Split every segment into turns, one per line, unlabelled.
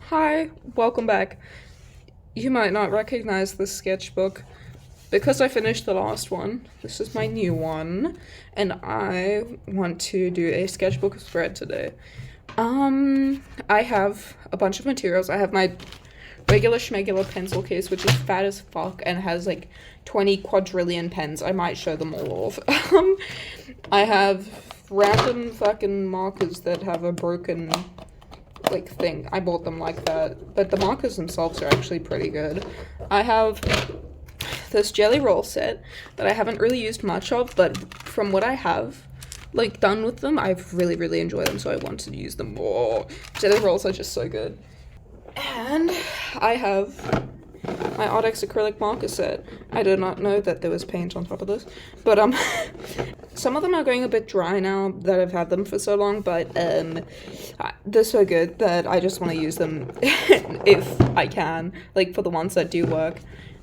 Hi, welcome back. You might not recognize this sketchbook because I finished the last one. This is my new one, and I want to do a sketchbook spread today. I have a bunch of materials. I have my regular schmegular pencil case, which is fat as fuck and has like 20 quadrillion pens. I might show them all off. I have random fucking markers that have a broken like thing. I bought them like that, but the markers themselves are actually pretty good. I have this jelly roll set that I haven't really used much of, but from what I have like done with them, I've really enjoyed them, so I want to use them more. Jelly rolls are just so good. And I have my Ardex acrylic marker set. I did not know that there was paint on top of this, but some of them are going a bit dry now that I've had them for so long, but they're so good that I just want to use them if I can, like for the ones that do work.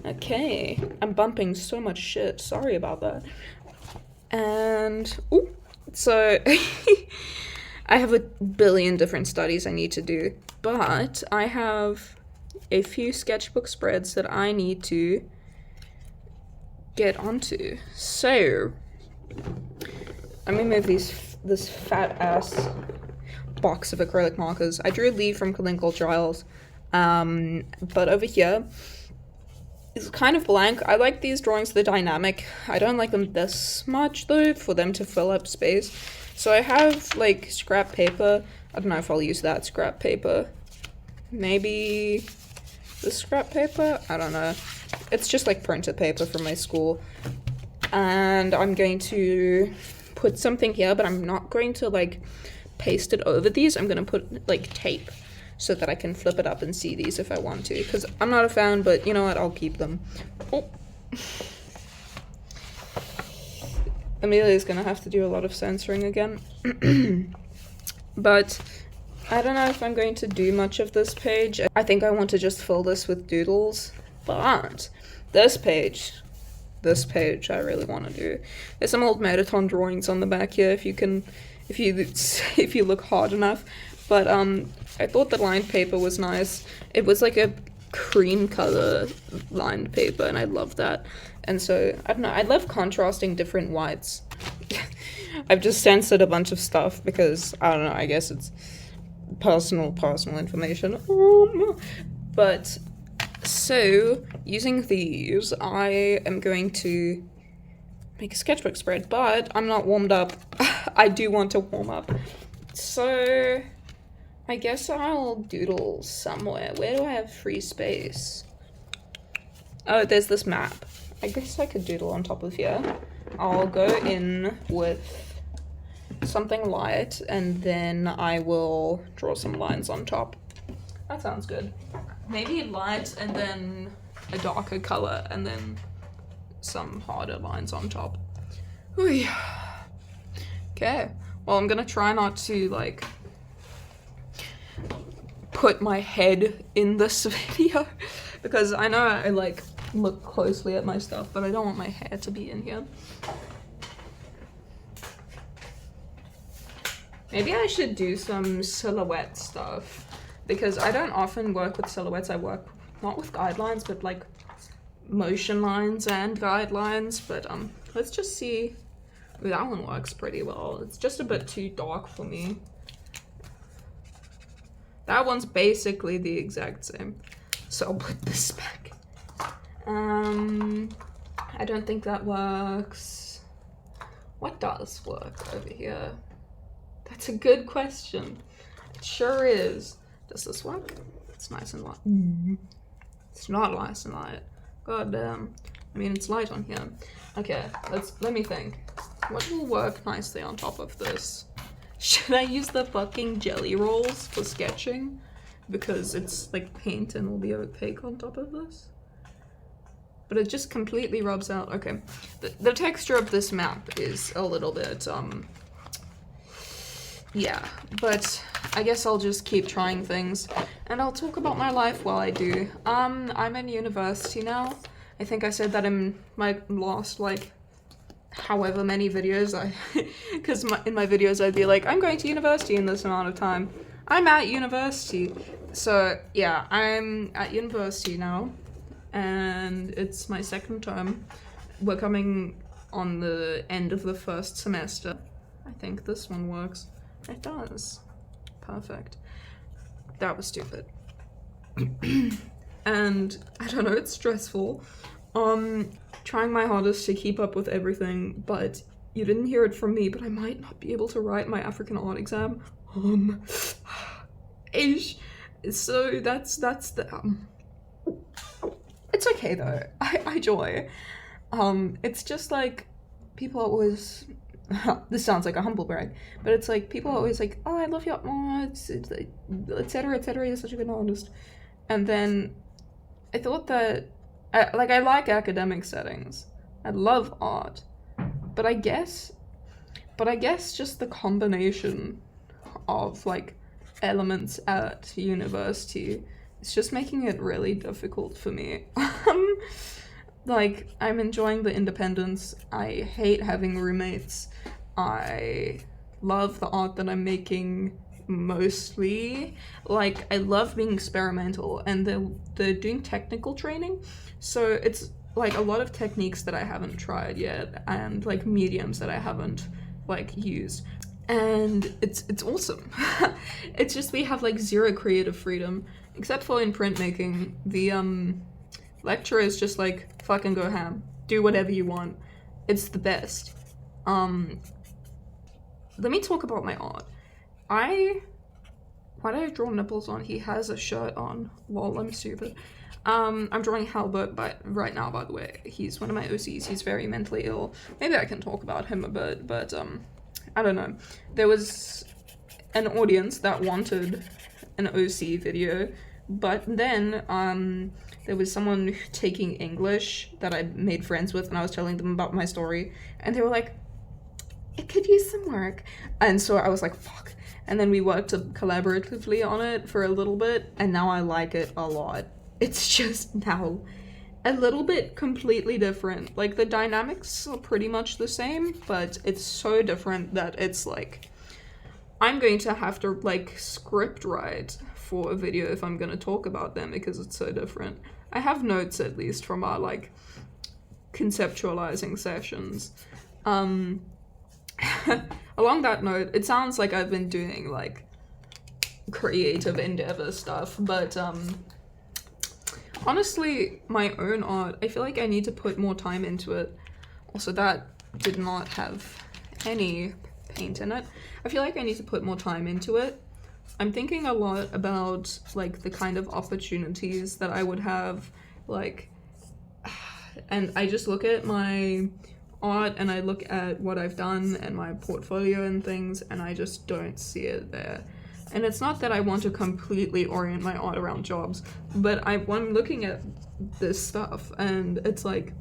Okay, I'm bumping so much shit, sorry about that. And so I have a billion different studies I need to do, but I have a few sketchbook spreads that I need to get onto. So I'm gonna move this fat ass box of acrylic markers. I drew Lee from Clinical Trials, but over here it's kind of blank. I like these drawings, they're dynamic. I don't like them this much though, for them to fill up space. So I have like scrap paper. I don't know if I'll use that scrap paper. Maybe the scrap paper? I don't know. It's just like printed paper from my school. And I'm going to put something here, but I'm not going to like paste it over these. I'm going to put like tape so that I can flip it up and see these if I want to. Because I'm not a fan, but you know what? I'll keep them. Oh. Amelia's going to have to do a lot of censoring again. But I don't know if I'm going to do much of this page. I think I want to just fill this with doodles, but this page I really want to do. There's some old Metaton drawings on the back here if you look hard enough. But I thought the lined paper was nice. It was like a cream color lined paper, and I love that. And so I don't know. I love contrasting different whites. I've just censored a bunch of stuff because I don't know. I guess it's personal information. But so using these, I am going to make a sketchbook spread, but I'm not warmed up. I do want to warm up, so I guess I'll doodle somewhere. Where do I have free space? Oh, there's this map. I guess I could doodle on top of here. I'll go in with something light, and then I will draw some lines on top. That sounds good. Maybe light and then a darker color and then some harder lines on top. Okay, well, I'm gonna try not to like put my head in this video because I know I like look closely at my stuff, but I don't want my hair to be in here. Maybe I should do some silhouette stuff because I don't often work with silhouettes. I work not with guidelines, but like motion lines and guidelines. But let's just see. Ooh, that one works pretty well. It's just a bit too dark for me. That one's basically the exact same. So I'll put this back. I don't think that works. What does work over here? That's a good question. It sure is. Does this work? It's nice and light. It's not nice and light. God damn. I mean, it's light on here. Okay, let me think. What will work nicely on top of this? Should I use the fucking jelly rolls for sketching? Because it's like paint and will be opaque on top of this? But it just completely rubs out. Okay, the texture of this map is a little bit, yeah, but I guess I'll just keep trying things, and I'll talk about my life while I do. I'm in university now. I think I said that in my last, like, however many videos because in my videos I'd be like, I'm going to university in this amount of time. I'm at university. So yeah, I'm at university now, and it's my second term. We're coming on the end of the first semester. I think this one works. It does. Perfect. That was stupid. And I don't know, it's stressful. Trying my hardest to keep up with everything, but you didn't hear it from me, but I might not be able to write my African art exam. Ish. So that's the it's okay though. I joy. It's just like people are always this sounds like a humble brag, but it's like people are always like, oh, I love your art, etc., etc. You're such a good artist. And then I thought that I like academic settings. I love art, but I guess just the combination of like elements at university, it's just making it really difficult for me. Like, I'm enjoying the independence. I hate having roommates. I love the art that I'm making mostly. Like, I love being experimental, and they're doing technical training, so it's like a lot of techniques that I haven't tried yet, and like mediums that I haven't like used, and it's awesome. It's just we have like zero creative freedom, except for in printmaking. The lecturer is just like, fucking go ham, do whatever you want. It's the best. Let me talk about my art. Why did I draw nipples on? He has a shirt on. Lol, I'm stupid. I'm drawing Halbert right now, by the way. He's one of my OCs. He's very mentally ill. Maybe I can talk about him a bit, but I don't know. There was an audience that wanted an OC video, but then there was someone taking English that I made friends with, and I was telling them about my story, and they were like, it could use some work. And so I was like, fuck. And then we worked collaboratively on it for a little bit, and now I like it a lot. It's just now a little bit completely different. Like, the dynamics are pretty much the same, but it's so different that it's like, I'm going to have to like script write for a video if I'm gonna talk about them, because it's so different. I have notes, at least, from our like conceptualizing sessions. Along that note, it sounds like I've been doing like creative endeavor stuff, but honestly, my own art, I feel like I need to put more time into it. Also, that did not have any paint in it. I feel like I need to put more time into it. I'm thinking a lot about like the kind of opportunities that I would have, like, and I just look at my art and I look at what I've done and my portfolio and things, and I just don't see it there. And it's not that I want to completely orient my art around jobs, but I'm looking at this stuff and it's like,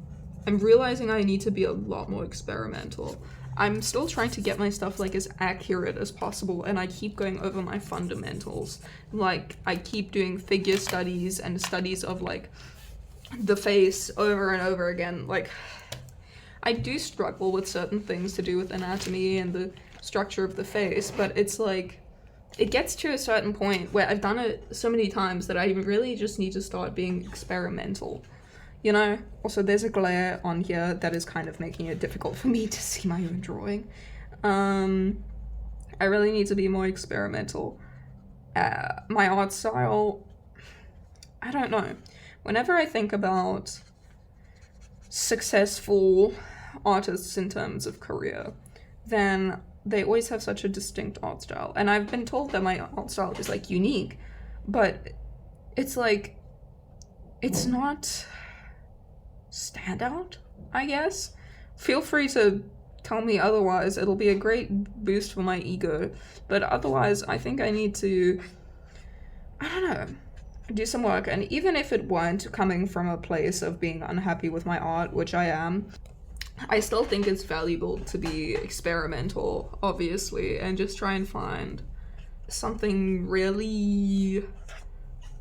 I'm realizing I need to be a lot more experimental. I'm still trying to get my stuff like as accurate as possible, and I keep going over my fundamentals. Like, I keep doing figure studies and studies of like the face over and over again. Like, I do struggle with certain things to do with anatomy and the structure of the face, but it's like, it gets to a certain point where I've done it so many times that I really just need to start being experimental. You know? Also, there's a glare on here that is kind of making it difficult for me to see my own drawing. I really need to be more experimental. My art style, I don't know. Whenever I think about successful artists in terms of career, then they always have such a distinct art style. And I've been told that my art style is like unique, but it's like, it's not standout, I guess. Feel free to tell me otherwise. It'll be a great boost for my ego. But otherwise, I think I need to, I don't know, do some work. And even if it weren't coming from a place of being unhappy with my art, which I am, I still think it's valuable to be experimental, obviously, and just try and find something really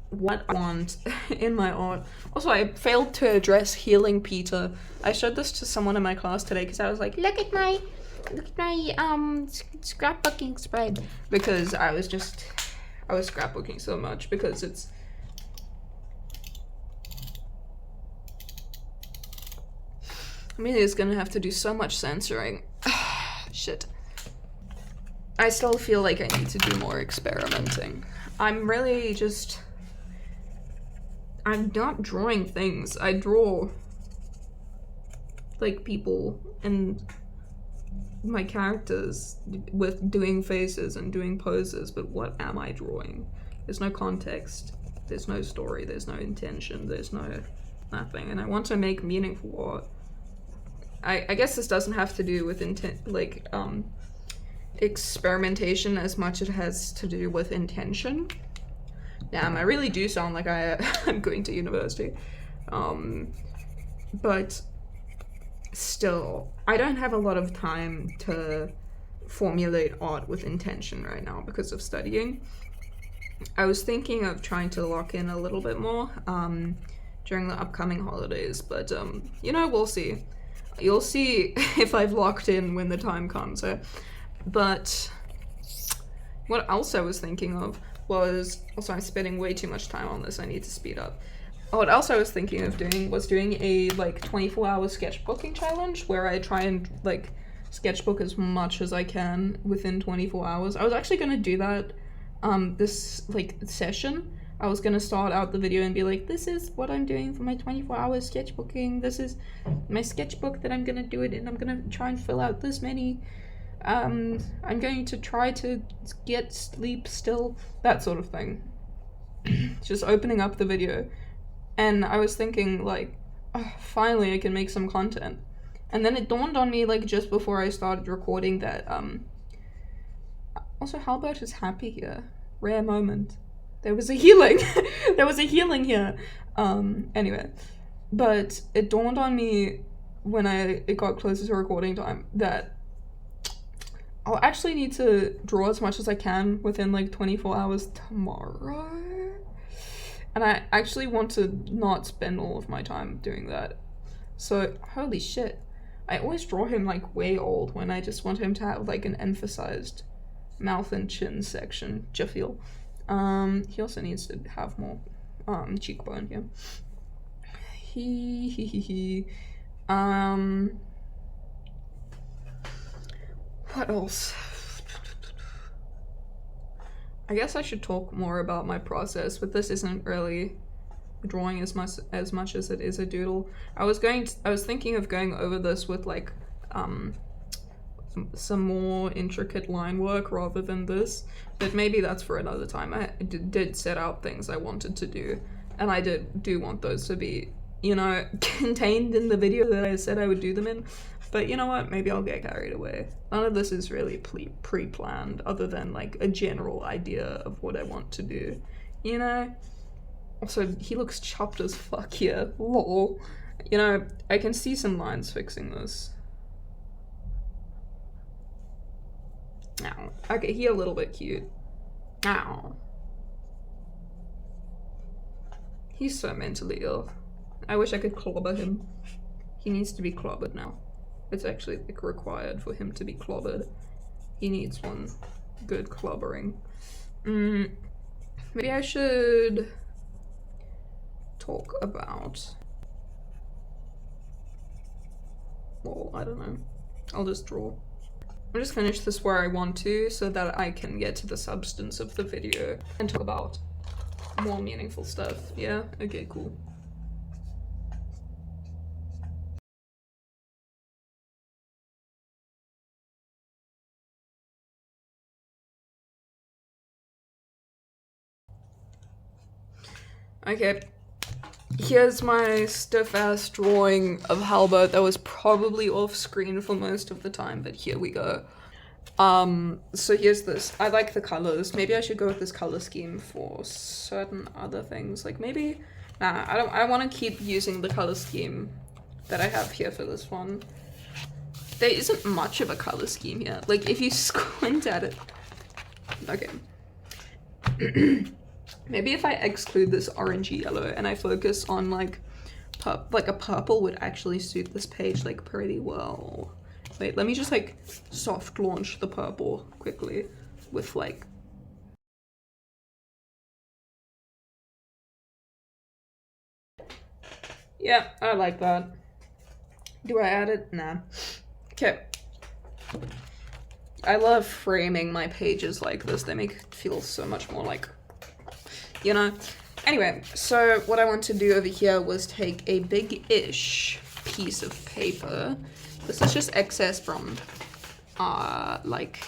what I want in my art. Also, I failed to address healing Peter. I showed this to someone in my class today because I was like, look at my scrapbooking spread, because I was just I was scrapbooking so much because it's... I mean, it's gonna have to do so much censoring. Shit. I still feel like I need to do more experimenting. I'm really just... I'm not drawing things. I draw like people and my characters with doing faces and doing poses, but what am I drawing? There's no context, there's no story, there's no intention, there's no nothing, and I want to make meaningful art. I guess this doesn't have to do with intent, like experimentation as much as it has to do with intention. Damn, I really do sound like I'm going to university. But still, I don't have a lot of time to formulate art with intention right now because of studying. I was thinking of trying to lock in a little bit more during the upcoming holidays, but you know, we'll see. You'll see if I've locked in when the time comes. But what else I was thinking of was, also I'm spending way too much time on this, I need to speed up. What else I was thinking of doing was doing a like 24-hour sketchbooking challenge where I try and like sketchbook as much as I can within 24 hours. I was actually gonna do that this like session. I was gonna start out the video and be like, this is what I'm doing for my 24-hour sketchbooking. This is my sketchbook that I'm gonna do it in. I'm gonna try and fill out this many. I'm going to try to get sleep still, that sort of thing. Just opening up the video. And I was thinking like, oh, finally I can make some content. And then it dawned on me like just before I started recording that also Halbert is happy here. Rare moment. There was a healing. There was a healing here. Anyway, but it dawned on me when it got closer to recording time that I'll actually need to draw as much as I can within like 24 hours tomorrow. And I actually want to not spend all of my time doing that. So, holy shit. I always draw him like way old when I just want him to have like an emphasized mouth and chin section. Do you feel? He also needs to have more cheekbone here. What else? I guess I should talk more about my process, but this isn't really drawing as much as it is a doodle. I was thinking of going over this with like some more intricate line work rather than this, but maybe that's for another time. I did set out things I wanted to do, and I do want those to be, you know, contained in the video that I said I would do them in. But you know what, maybe I'll get carried away. None of this is really pre-planned other than like a general idea of what I want to do, you know? Also, he looks chopped as fuck here, lol. You know, I can see some lines fixing this. Ow. Okay, he a little bit cute. Ow. He's so mentally ill. I wish I could clobber him. He needs to be clobbered now. It's actually like required for him to be clobbered. He needs one good clobbering. Maybe I should talk about... Well, I don't know. I'll just draw. I'll just finish this where I want to so that I can get to the substance of the video and talk about more meaningful stuff. Yeah? Okay, cool. Okay, here's my stiff-ass drawing of Halbert that was probably off-screen for most of the time, but here we go. So here's this. I like the colors. Maybe I should go with this color scheme for certain other things. Like maybe... Nah, I want to keep using the color scheme that I have here for this one. There isn't much of a color scheme here. Like, if you squint at it... Okay. Maybe if I exclude this orangey yellow and I focus on like a purple would actually suit this page like pretty well. Wait, let me just like soft launch the purple quickly with like Yeah, I like that. Do I add it? Nah. Okay. I love framing my pages like this. They make it feel so much more like, you know? Anyway, so what I want to do over here was take a big-ish piece of paper. This is just excess from, like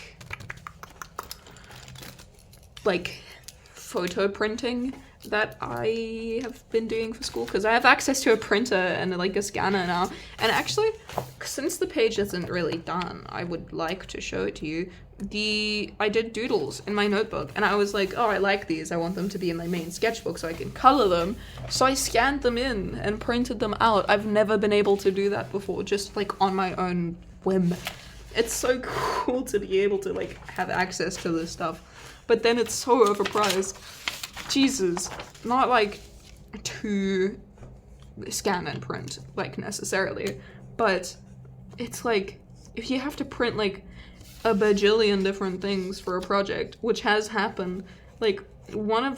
photo printing that I have been doing for school, because I have access to a printer and like a scanner now. And actually, since the page isn't really done, I would like to show it to you. I did doodles in my notebook, and I was like, oh, I like these, I want them to be in my main sketchbook so I can color them. So I scanned them in and printed them out. I've never been able to do that before, just like on my own whim. It's so cool to be able to like have access to this stuff, but then it's so overpriced. Jesus, not like to scan and print like necessarily, but it's like if you have to print like a bajillion different things for a project, which has happened. Like one of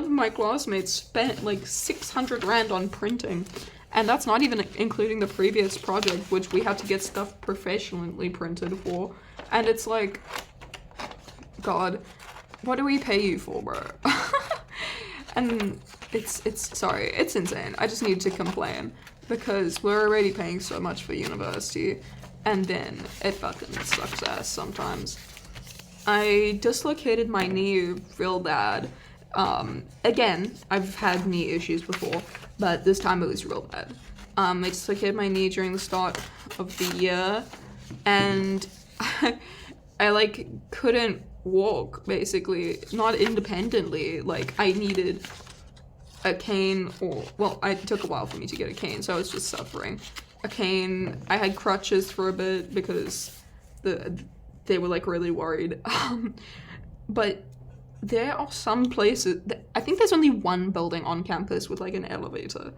my classmates spent like 600 rand on printing, and that's not even including the previous project, which we had to get stuff professionally printed for. And it's like, God, what do we pay you for, bro? And it's sorry, it's insane. I just need to complain because we're already paying so much for university, and then it fucking sucks ass sometimes. I dislocated my knee real bad. Again, I've had knee issues before, but this time it was real bad. I dislocated my knee during the start of the year, and I like couldn't walk, basically, not independently. Like I needed a cane, or well, it took a while for me to get a cane, so I was just suffering. A cane. I had crutches for a bit because they were like really worried. But there are some places, I think there's only one building on campus with like an elevator.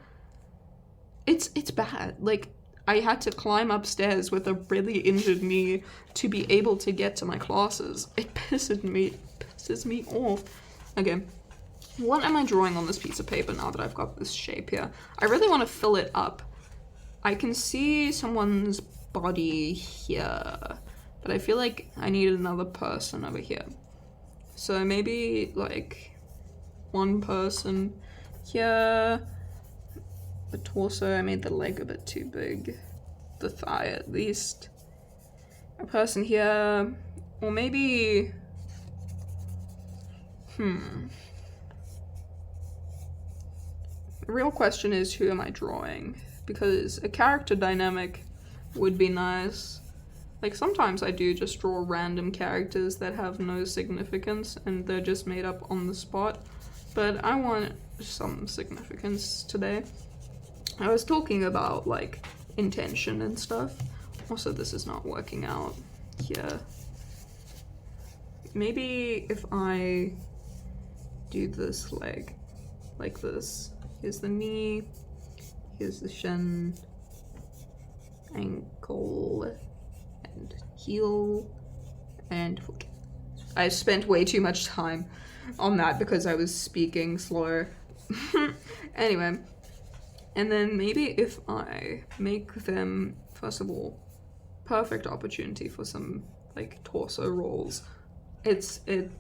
It's bad. Like I had to climb upstairs with a really injured knee to be able to get to my classes. It pisses me off. Okay, what am I drawing on this piece of paper now that I've got this shape here? I really want to fill it up. I can see someone's body here, but I feel like I need another person over here. So maybe like one person here. The torso, I made the leg a bit too big. The thigh at least. A person here. Or maybe... The real question is, who am I drawing? Because a character dynamic would be nice. Like sometimes I do just draw random characters that have no significance and they're just made up on the spot. But I want some significance today. I was talking about like intention and stuff. Also, this is not working out here. Maybe if I do this leg like this. Here's the knee, here's the shin, ankle, and heel, and foot. I spent way too much time on that because I was speaking slower. Anyway. And then maybe if I make them, first of all, perfect opportunity for some like torso rolls.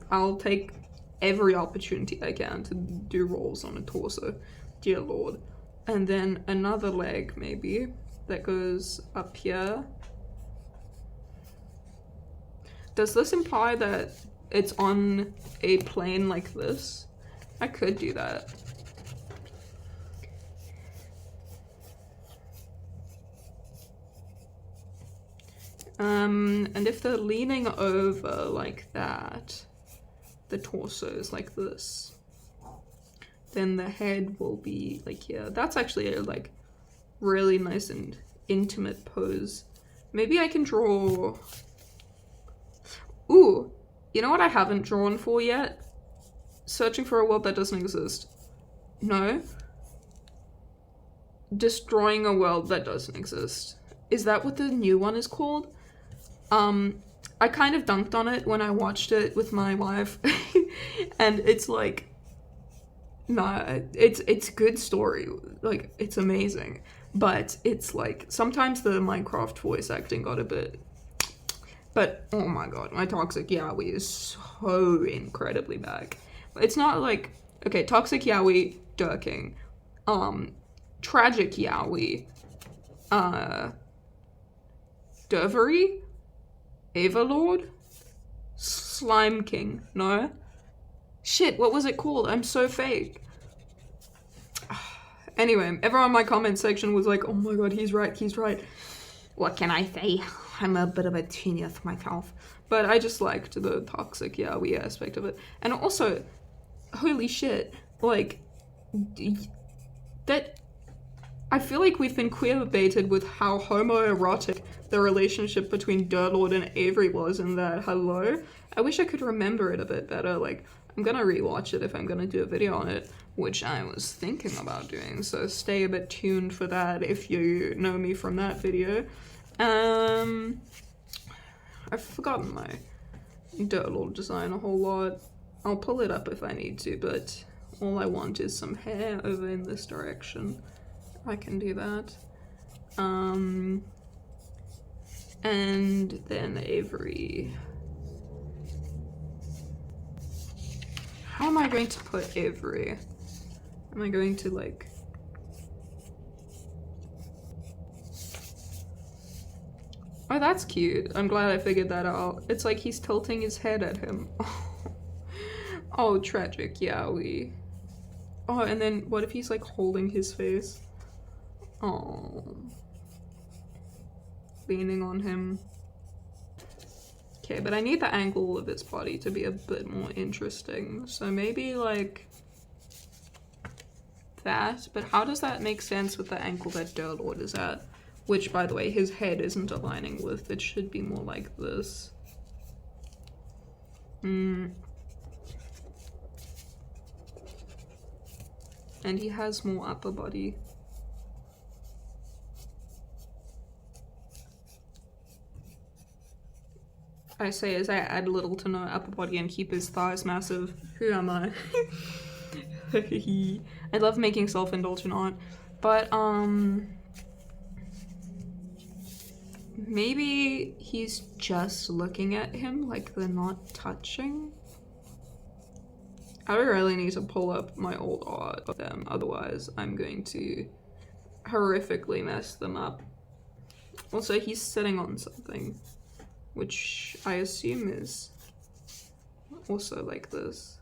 I'll take every opportunity I can to do rolls on a torso, dear lord. And then another leg maybe that goes up here. Does this imply that it's on a plane like this? I could do that. And if they're leaning over like that, the torso is like this, then the head will be like here. That's actually a like really nice and intimate pose. Maybe I can draw... Ooh, you know what I haven't drawn for yet? Searching for a world that doesn't exist. No. Destroying a world that doesn't exist. Is that what the new one is called? I kind of dunked on it when I watched it with my wife. And it's like Nah, it's good story. Like, it's amazing. But it's like, sometimes the Minecraft voice acting got a bit... But, oh my god, my Toxic Yaoi is so incredibly bad. It's not like... Okay, Toxic Yaoi, Durking. Tragic Yaoi, Dervery? Avalord? Slime King, no? Shit, what was it called? I'm so fake. Anyway, everyone in my comment section was like, oh my god, he's right, he's right. What can I say? I'm a bit of a genius myself. But I just liked the Toxic Yaoi aspect of it. And also, holy shit, like, that... I feel like we've been queerbaited with how homoerotic the relationship between Dirtlord and Avery was in that. Hello? I wish I could remember it a bit better. Like, I'm gonna rewatch it if I'm gonna do a video on it, which I was thinking about doing, so stay a bit tuned for that if you know me from that video. I've forgotten my Dirtlord design a whole lot. I'll pull it up if I need to, but all I want is some hair over in this direction. I can do that. And then Avery. How am I going to put Avery? Am I going to like... Oh, that's cute. I'm glad I figured that out. It's like he's tilting his head at him. Oh, tragic Yaoi. Oh, and then what if he's like holding his face? Oh. Leaning on him. Okay, but I need the angle of its body to be a bit more interesting. So maybe like that, but how does that make sense with the angle that Dirtlord is at? Which, by the way, his head isn't aligning with. It should be more like this. And he has more upper body. I say as I add little to no upper body and keep his thighs massive. Who am I? I love making self-indulgent art, but maybe he's just looking at him, like they're not touching. I really need to pull up my old art of them, otherwise I'm going to horrifically mess them up. Also, he's sitting on something, which I assume is also like this.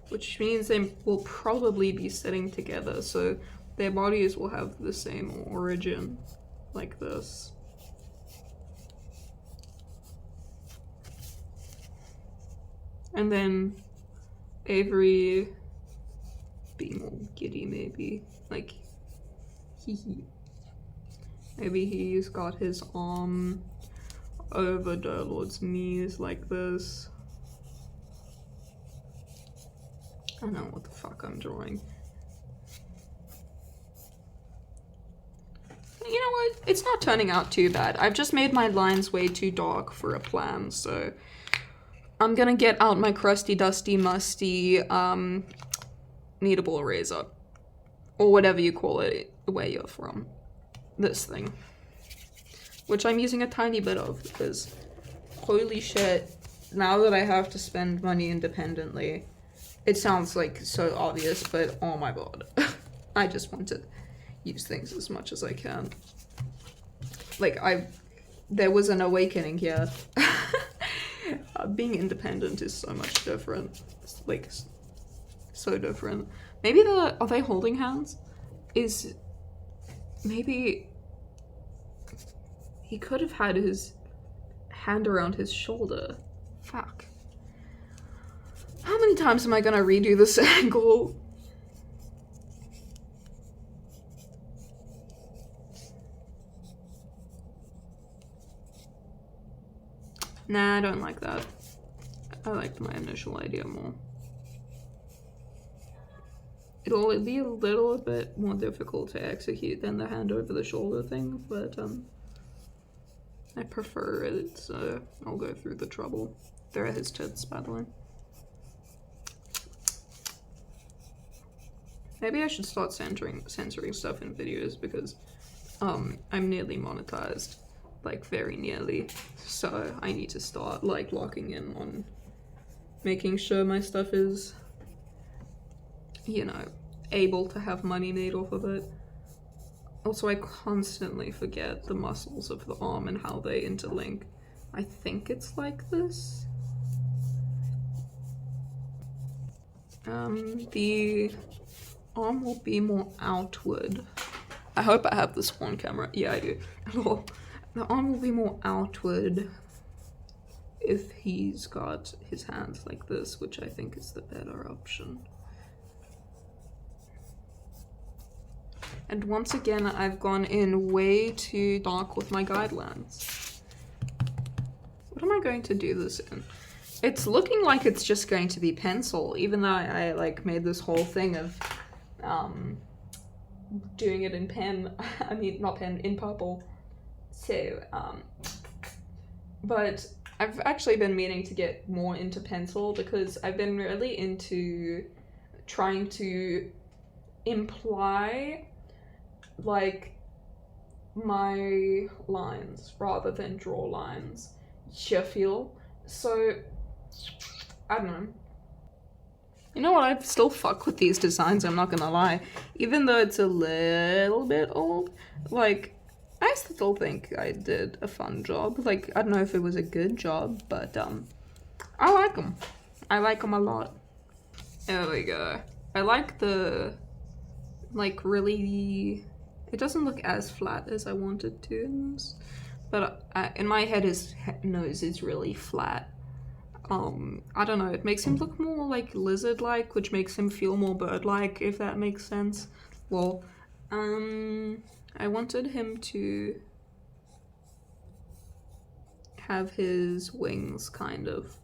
Which means they will probably be sitting together, so their bodies will have the same origin, like this. And then Avery being all giddy, maybe. Like, hee. Maybe he's got his arm over Dirtlord's knees like this. I don't know what the fuck I'm drawing. You know what? It's not turning out too bad. I've just made my lines way too dark for a plan, so I'm gonna get out my crusty, dusty, musty, kneadable eraser. Or whatever you call it, where you're from. This thing. Which I'm using a tiny bit of, because holy shit, now that I have to spend money independently, it sounds like so obvious, but oh my god. I just want to use things as much as I can. Like, there was an awakening here. Being independent is so much different. It's like, so different. Maybe are they holding hands? Maybe he could have had his hand around his shoulder. Fuck. How many times am I gonna redo this angle? Nah, I don't like that. I liked my initial idea more. It'll be a little bit more difficult to execute than the hand over the shoulder thing, but I prefer it, so I'll go through the trouble. There are his tits, by the way. Maybe I should start censoring stuff in videos because I'm nearly monetized. Like, very nearly. So I need to start, like, locking in on making sure my stuff is, you know, able to have money made off of it. Also, I constantly forget the muscles of the arm and how they interlink. I think it's like this. The arm will be more outward. I hope I have this on camera. Yeah, I do. The arm will be more outward if he's got his hands like this, which I think is the better option. And once again, I've gone in way too dark with my guidelines. What am I going to do this in? It's looking like it's just going to be pencil, even though I like made this whole thing of doing it in pen. I mean, not pen, in purple. So, but I've actually been meaning to get more into pencil because I've been really into trying to imply like my lines rather than draw lines. You feel? So I don't know. You know what? I still fuck with these designs, I'm not gonna lie. Even though it's a little bit old, like, I still think I did a fun job. Like, I don't know if it was a good job, but I like them. I like them a lot. There we go. I like the, like, really, it doesn't look as flat as I wanted to in this, but in my head his nose is really flat. I don't know, it makes him look more like lizard-like, which makes him feel more bird-like, if that makes sense. Well, I wanted him to have his wings kind of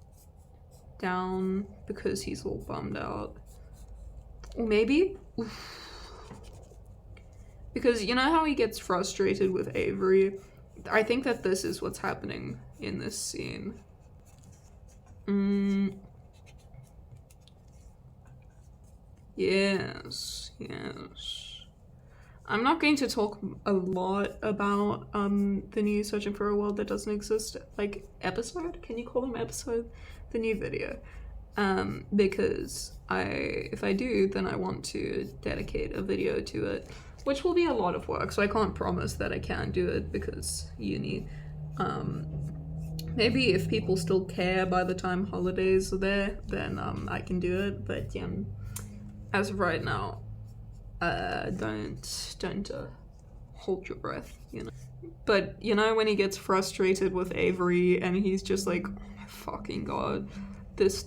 down because he's all bummed out. Or maybe, because you know how he gets frustrated with Avery? I think that this is what's happening in this scene. Yes. I'm not going to talk a lot about the new Searching for a World That Doesn't Exist, like, episode? Can you call them episode? The new video. Because if I do, then I want to dedicate a video to it, which will be a lot of work, so I can't promise that I can do it because uni. Maybe if people still care by the time holidays are there, then I can do it, but as of right now, don't hold your breath, you know. But you know when he gets frustrated with Avery and he's just like, oh my fucking god, this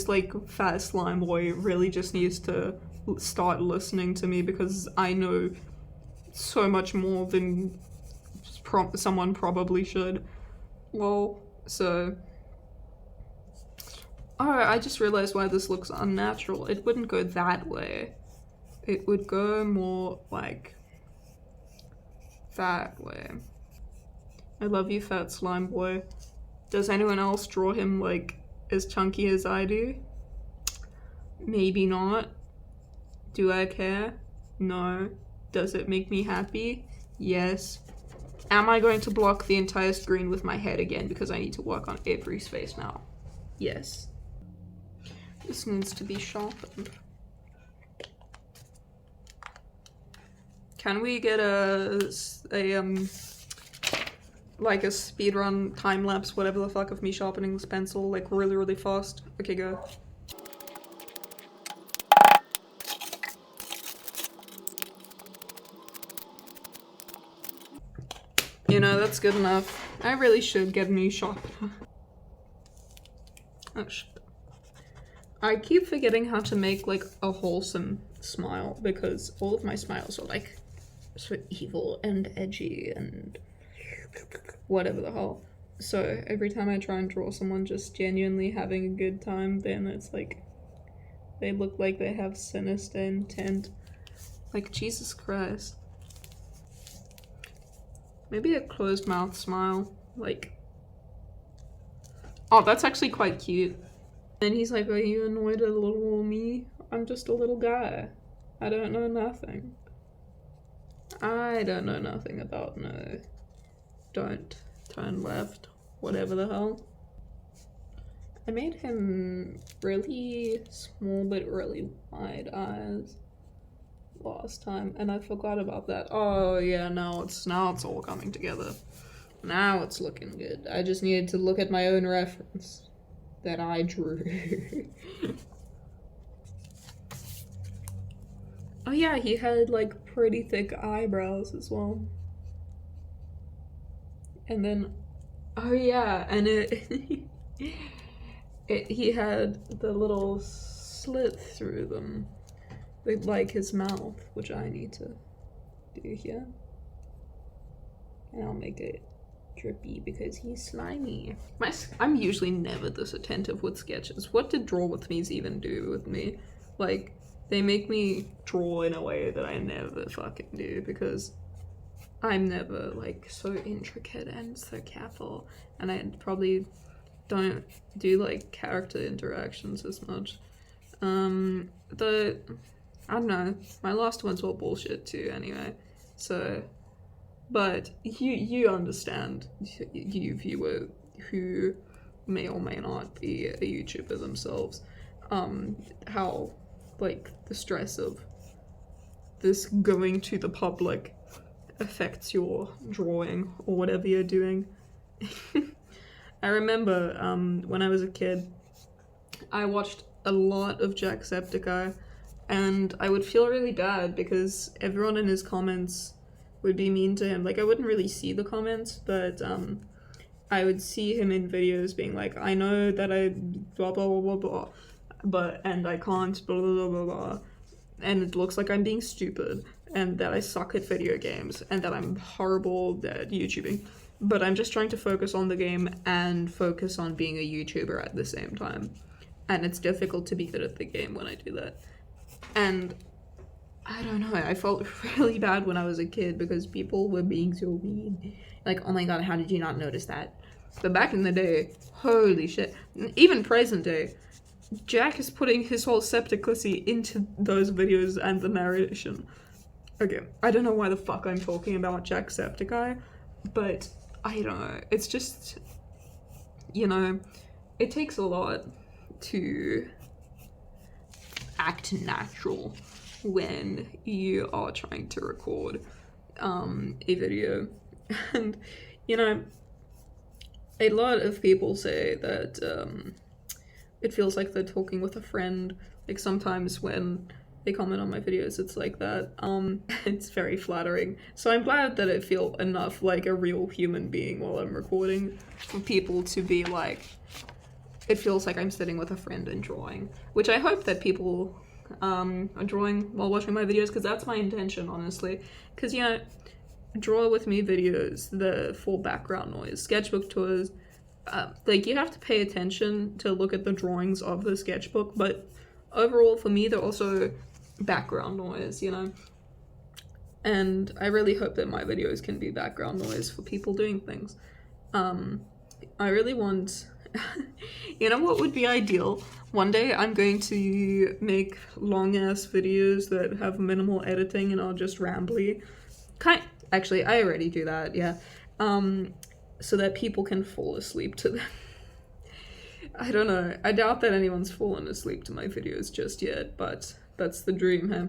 like fat slime boy really just needs to start listening to me because I know so much more than someone probably should. Well, so I just realized why this looks unnatural. It wouldn't go that way. It would go more like that way. I love you, fat slime boy. Does anyone else draw him like as chunky as I do? Maybe not. Do I care? No. Does it make me happy? Yes. Am I going to block the entire screen with my head again because I need to work on Avery's face now? Yes. This needs to be sharpened. Can we get like a speedrun time lapse, whatever the fuck, of me sharpening this pencil like really, really fast? Okay, go. You know, that's good enough. I really should get a new sharpener. Oh shit. I keep forgetting how to make like a wholesome smile because all of my smiles are like so evil and edgy and whatever the hell. So every time I try and draw someone just genuinely having a good time, then it's like they look like they have sinister intent. Like, Jesus Christ. Maybe a closed mouth smile, like, oh, that's actually quite cute. And he's like, are you annoyed at little me? I'm just a little guy. I don't know nothing. I don't know nothing about no. Don't turn left. Whatever the hell. I made him really small but really wide eyes last time, and I forgot about that. Oh yeah, now it's all coming together. Now it's looking good. I just needed to look at my own reference that I drew. Oh yeah, he had like pretty thick eyebrows as well. And then, oh yeah, and he had the little slit through them, like his mouth, which I need to do here. And I'll make it drippy because he's slimy. I'm usually never this attentive with sketches. What did Draw With Me's even do with me? Like, they make me draw in a way that I never fucking do because I'm never like so intricate and so careful, and I probably don't do like character interactions as much. I don't know, my last ones were bullshit too anyway, so, but you understand, you viewer who may or may not be a YouTuber themselves, how like the stress of this going to the public affects your drawing or whatever you're doing. I remember when I was a kid, I watched a lot of Jacksepticeye, and I would feel really bad because everyone in his comments would be mean to him. Like, I wouldn't really see the comments, but I would see him in videos being like, I know that I blah blah blah blah blah, and I can't blah blah blah blah, and it looks like I'm being stupid, and that I suck at video games, and that I'm horrible at YouTubing, but I'm just trying to focus on the game and focus on being a YouTuber at the same time, and it's difficult to be good at the game when I do that. And I don't know, I felt really bad when I was a kid because people were being so mean. Like, oh my god, how did you not notice that? But back in the day, holy shit, even present day, Jack is putting his whole septicity into those videos and the narration. Okay, I don't know why the fuck I'm talking about Jacksepticeye, but I don't know, it's just, you know, it takes a lot to act natural when you are trying to record a video. And, you know, a lot of people say that it feels like they're talking with a friend. Like, sometimes when they comment on my videos, it's like that. It's very flattering. So I'm glad that I feel enough like a real human being while I'm recording for people to be like, it feels like I'm sitting with a friend and drawing, which I hope that people are drawing while watching my videos, because that's my intention, honestly. Because, you know, Draw With Me videos, the full background noise, sketchbook tours, like, you have to pay attention to look at the drawings of the sketchbook, but overall, for me, they're also background noise, you know? And I really hope that my videos can be background noise for people doing things. I really want... You know what would be ideal? One day I'm going to make long-ass videos that have minimal editing and are just rambly. Actually, I already do that, yeah. So that people can fall asleep to them. I don't know. I doubt that anyone's fallen asleep to my videos just yet, but that's the dream, huh?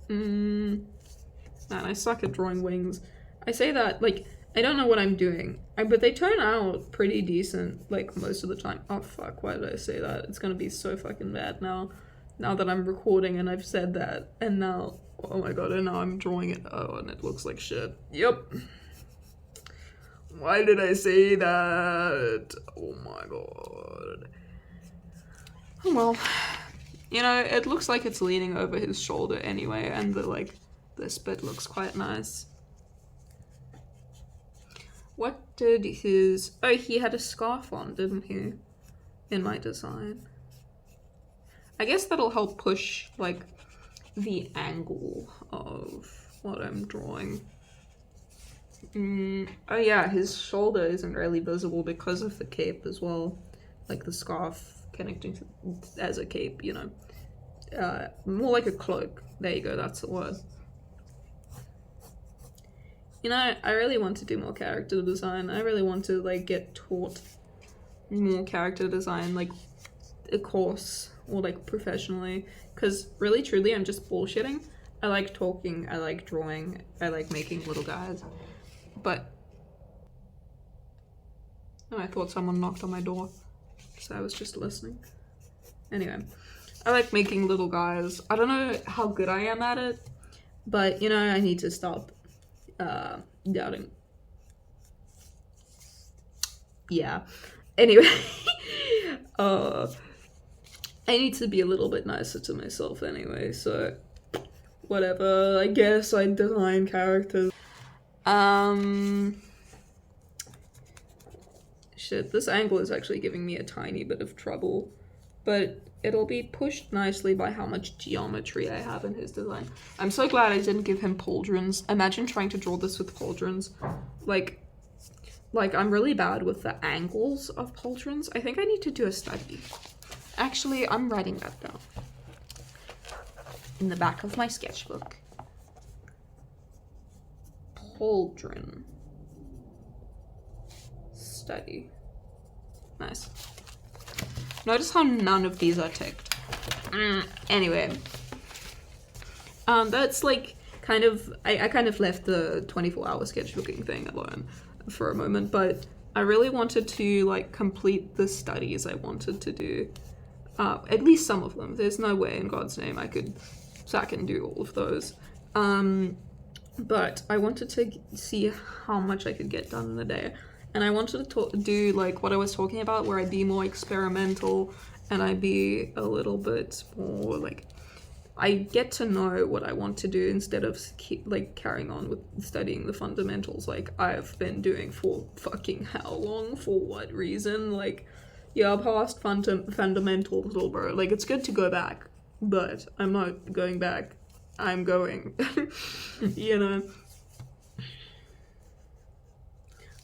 Man, I suck at drawing wings. I say that, like, I don't know what I'm doing, but they turn out pretty decent, like, most of the time. Oh, fuck, why did I say that? It's gonna be so fucking bad now that I'm recording and I've said that, and now, oh my god, and now I'm drawing it. Oh, and it looks like shit. Yep. Why did I say that? Oh my god. Oh well. You know, it looks like it's leaning over his shoulder anyway, and this bit looks quite nice. What did his... Oh, he had a scarf on, didn't he? In my design. I guess that'll help push, like, the angle of what I'm drawing. Oh yeah, his shoulder isn't really visible because of the cape as well. Like the scarf connecting to, as a cape, you know. more like a cloak. There you go, that's the word. You know, I really want to do more character design. I really want to like get taught more character design, like a course or like professionally, because really truly I'm just bullshitting. I like talking, I like drawing, I like making little guys, but oh, I thought someone knocked on my door, so I was just listening. Anyway, I like making little guys. I don't know how good I am at it, but you know, I need to stop doubting. Yeah. Anyway, I need to be a little bit nicer to myself anyway, so whatever. I guess I design characters. Shit, this angle is actually giving me a tiny bit of trouble, but it'll be pushed nicely by how much geometry I have in his design. I'm so glad I didn't give him pauldrons. Imagine trying to draw this with pauldrons. Like I'm really bad with the angles of pauldrons. I think I need to do a study. Actually, I'm writing that down in the back of my sketchbook. Pauldron study. Nice. Notice how none of these are ticked. Anyway. That's like kind of, I kind of left the 24-hour sketchbooking thing alone for a moment, but I really wanted to like complete the studies I wanted to do. At least some of them. There's no way in God's name I could sack and do all of those. But I wanted to see how much I could get done in a day. And I wanted to do like what I was talking about, where I'd be more experimental and I'd be a little bit more like, I get to know what I want to do instead of like carrying on with studying the fundamentals like I've been doing for fucking how long, for what reason. Like, yeah, past fundamentals, little bro. Like, it's good to go back, but I'm not going back. I'm going. You know.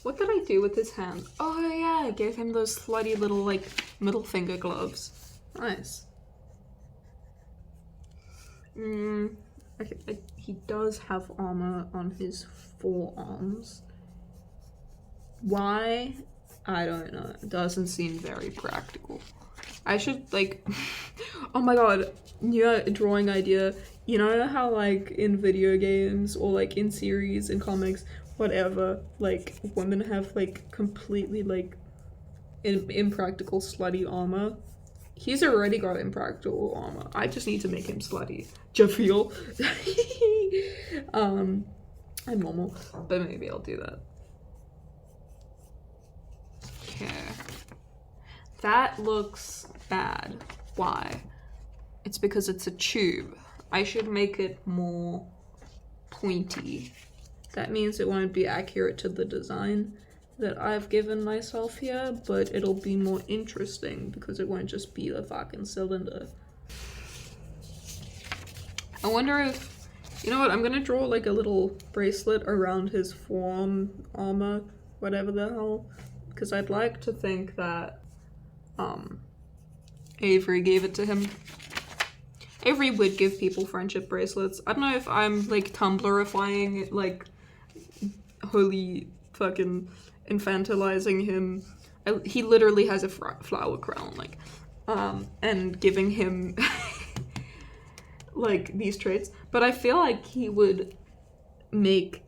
What did I do with his hand? Oh yeah, I gave him those slutty little like middle finger gloves. Nice. Okay, he does have armor on his forearms. Why? I don't know. It doesn't seem very practical. I should like oh my god, new drawing idea. You know how like in video games or like in series, in comics, whatever, like women have like completely like impractical slutty armor? He's already got impractical armor. I just need to make him slutty. Do you feel? I'm normal, but maybe I'll do that. Okay. That looks bad. Why? It's because it's a tube. I should make it more pointy. That means it won't be accurate to the design that I've given myself here, but it'll be more interesting because it won't just be a fucking cylinder. I wonder if, you know what, I'm gonna draw like a little bracelet around his forearm armor, whatever the hell, because I'd like to think that Avery gave it to him. Avery would give people friendship bracelets. I don't know if I'm like Tumblrifying it, like holy fucking infantilizing him. He literally has a flower crown, like, and giving him like these traits. But I feel like he would make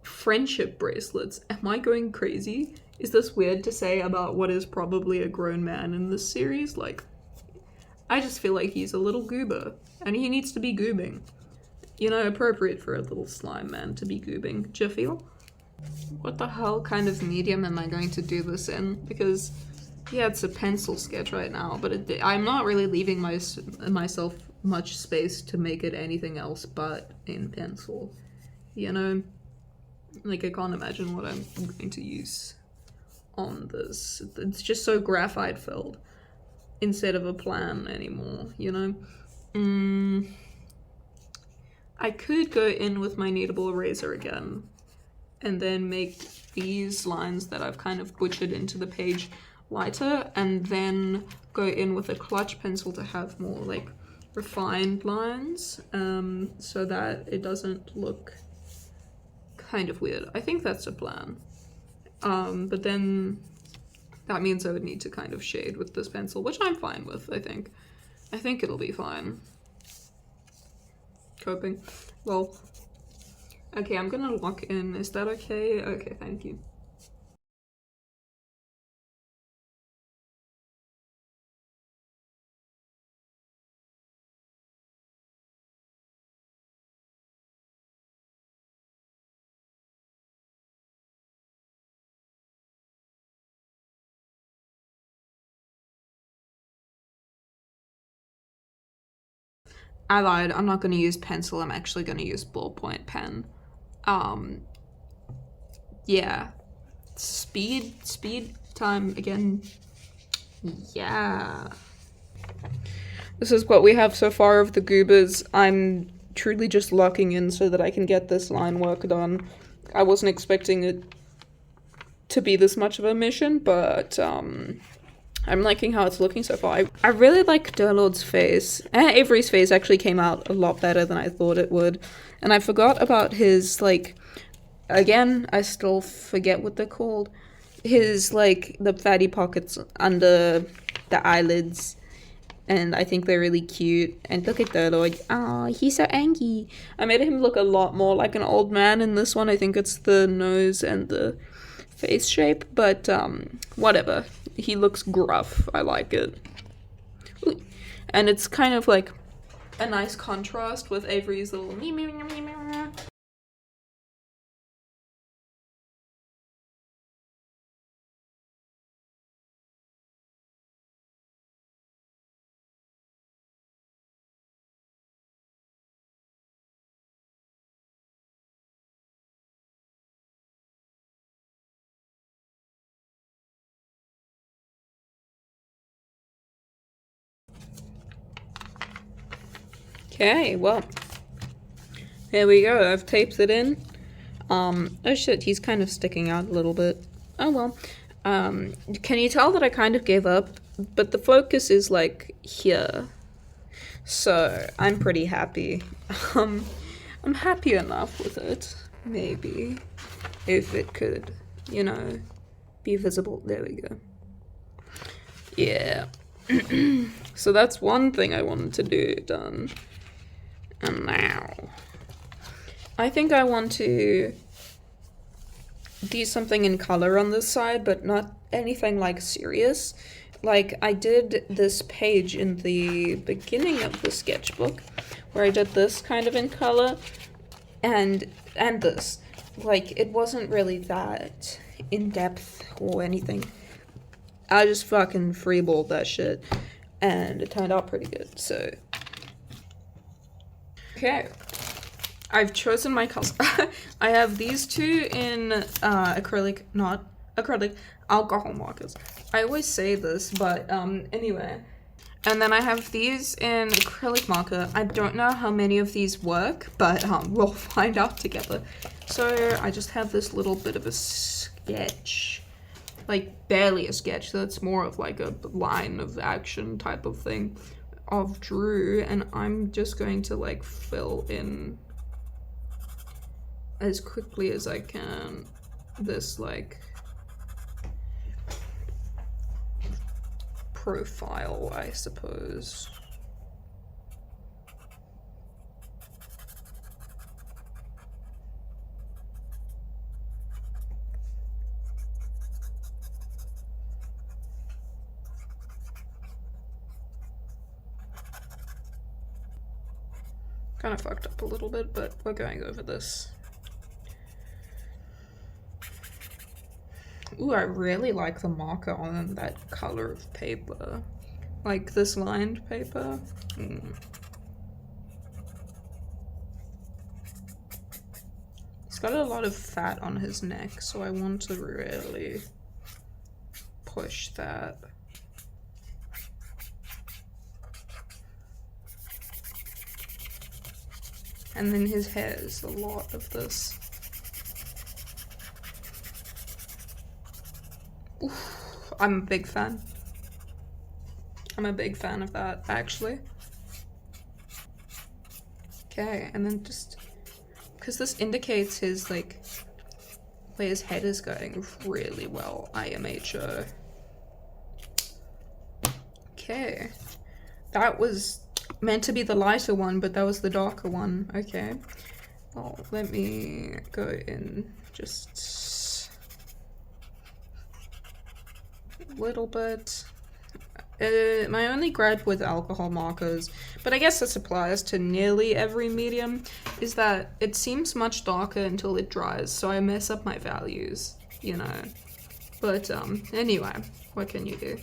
friendship bracelets. Am I going crazy? Is this weird to say about what is probably a grown man in this series? Like, I just feel like he's a little goober, and he needs to be goobing. You know, appropriate for a little slime man to be goobing. Do you feel? What the hell kind of medium am I going to do this in? Because, yeah, it's a pencil sketch right now, but I'm not really leaving myself much space to make it anything else but in pencil. You know? Like, I can't imagine what I'm going to use on this. It's just so graphite filled instead of a plan anymore, you know? I could go in with my kneadable eraser again and then make these lines that I've kind of butchered into the page lighter, and then go in with a clutch pencil to have more like refined lines, so that it doesn't look kind of weird. I think that's the plan. But then that means I would need to kind of shade with this pencil, which I'm fine with, I think. I think it'll be fine. Coping. Well, okay, I'm gonna lock in. Is that okay? Okay, thank you. I lied, I'm not gonna use pencil, I'm actually gonna use ballpoint pen. Yeah. Speed time again. Yeah. This is what we have so far of the goobers. I'm truly just locking in so that I can get this line work done. I wasn't expecting it to be this much of a mission, but I'm liking how it's looking so far. I really like Durlord's face. Avery's face actually came out a lot better than I thought it would. And I forgot about his, like, again, I still forget what they're called. His, like, the fatty pockets under the eyelids. And I think they're really cute. And look at Durlord. Oh, he's so angry. I made him look a lot more like an old man in this one. I think it's the nose and the face shape, but whatever. He looks gruff. I like it. Ooh. And it's kind of like a nice contrast with Avery's little me. Okay, well, here we go. I've taped it in. Oh shit, he's kind of sticking out a little bit. Oh well. Can you tell that I kind of gave up? But the focus is like here. So I'm pretty happy. I'm happy enough with it, maybe. If it could, you know, be visible. There we go. Yeah. So that's one thing I wanted to do done. And now I think I want to do something in color on this side, but not anything like serious. Like I did this page in the beginning of the sketchbook where I did this kind of in color and this. Like it wasn't really that in depth or anything. I just fucking freeballed that shit and it turned out pretty good, so. Okay, I've chosen my colors. I have these two in acrylic, not acrylic, alcohol markers. I always say this, but anyway. And then I have these in acrylic marker. I don't know how many of these work, but we'll find out together. So I just have this little bit of a sketch. Like barely a sketch, so it's more of like a line of action type of thing of Drew, and I'm just going to like fill in as quickly as I can this like profile, I suppose. Kind of fucked up a little bit, but we're going over this. Ooh, I really like the marker on that color of paper. Like this lined paper. He's got a lot of fat on his neck, so I want to really push that. And then his hair is a lot of this. Oof, I'm a big fan. I'm a big fan of that, actually. Okay, and then just, because this indicates his, like, where his head is going really well. IMHO. Okay. That was meant to be the lighter one, but that was the darker one. Okay. Well, let me go in just a little bit. My only gripe with alcohol markers, but I guess this applies to nearly every medium, is that it seems much darker until it dries, so I mess up my values, you know. But anyway, what can you do?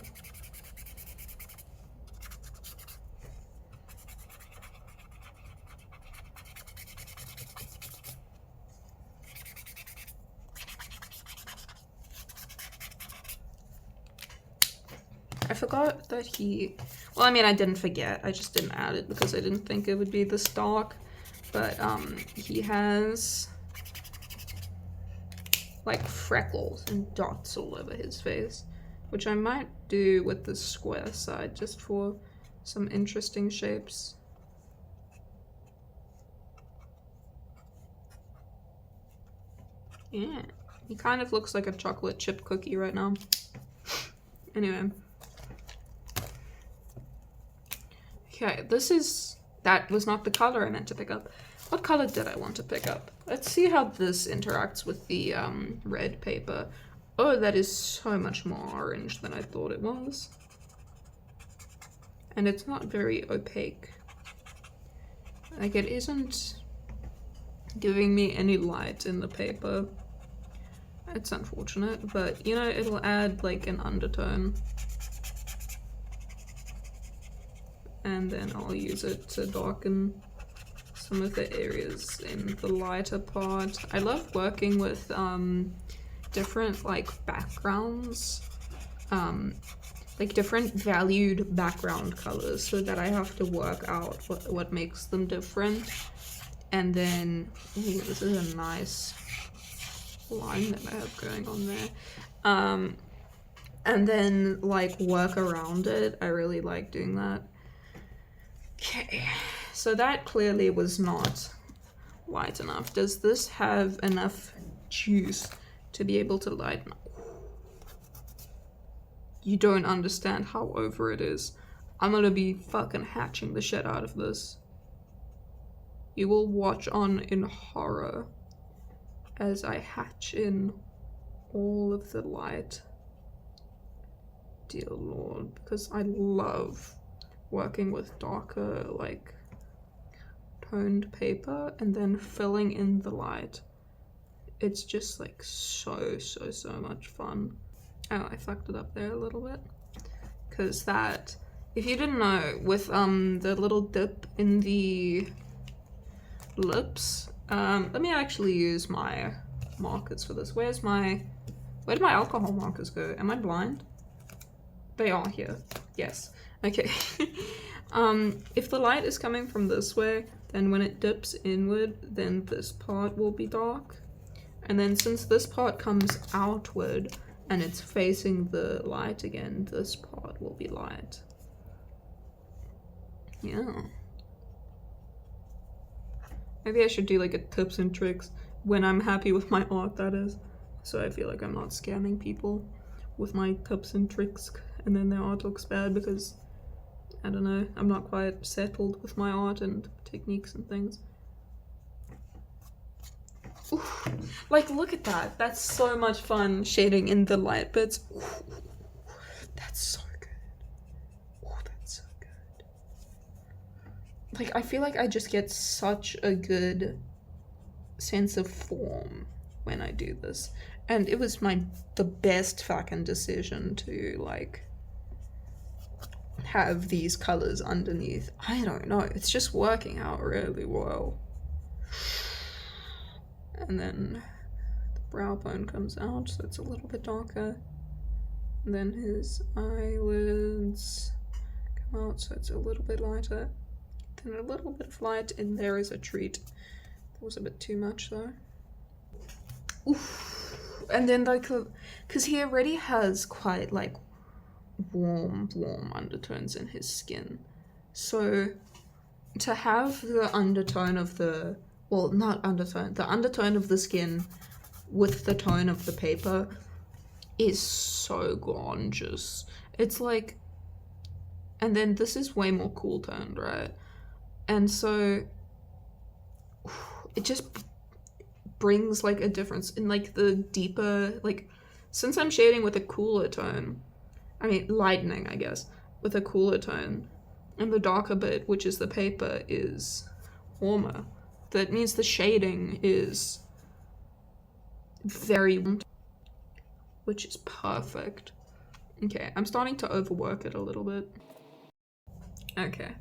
I forgot that he, well, I mean, I didn't forget, I just didn't add it because I didn't think it would be this dark, but he has like freckles and dots all over his face, which I might do with the square side just for some interesting shapes. Yeah, he kind of looks like a chocolate chip cookie right now. Anyway. Okay, that was not the color I meant to pick up. What color did I want to pick up? Let's see how this interacts with the red paper. Oh, that is so much more orange than I thought it was. And it's not very opaque. Like, it isn't giving me any light in the paper. It's unfortunate, but, you know, it'll add, like, an undertone. And then I'll use it to darken some of the areas in the lighter part. I love working with different like backgrounds, like different valued background colors, so that I have to work out what makes them different. And then, ooh, this is a nice line that I have going on there. And then like work around it. I really like doing that. Okay, so that clearly was not light enough. Does this have enough juice to be able to lighten up? You don't understand how over it is. I'm gonna be fucking hatching the shit out of this. You will watch on in horror as I hatch in all of the light. Dear Lord, because I love working with darker, like, toned paper and then filling in the light. It's just like so much fun. Oh, I fucked it up there a little bit. Because that, if you didn't know, with the little dip in the lips, let me actually use my markers for this. Where did my alcohol markers go? Am I blind? They are here. Yes. Okay. If the light is coming from this way, then when it dips inward, then this part will be dark. And then since this part comes outward and it's facing the light again, this part will be light. Yeah. Maybe I should do like a tips and tricks when I'm happy with my art, that is. So I feel like I'm not scamming people with my tips and tricks and then their art looks bad because, I don't know, I'm not quite settled with my art and techniques and things. Ooh, like, look at that. That's so much fun shading in the light bits. Ooh, that's so good. Oh, that's so good. Like, I feel like I just get such a good sense of form when I do this. And it was the best fucking decision to, like, have these colors underneath. I don't know. It's just working out really well. And then the brow bone comes out, so it's a little bit darker. And then his eyelids come out, so it's a little bit lighter. Then a little bit of light in there is a treat. That was a bit too much though. Oof. And then like, because he already has quite like warm undertones in his skin. So to have the undertone of the, well, not undertone, the undertone of the skin with the tone of the paper is so gorgeous. It's like, and then this is way more cool toned, right? And so it just brings like a difference in like the deeper, like, since I'm shading with a cooler tone, I mean lightening, I guess, with a cooler tone, and the darker bit, which is the paper, is warmer. That means the shading is very, which is perfect. Okay, I'm starting to overwork it a little bit. Okay,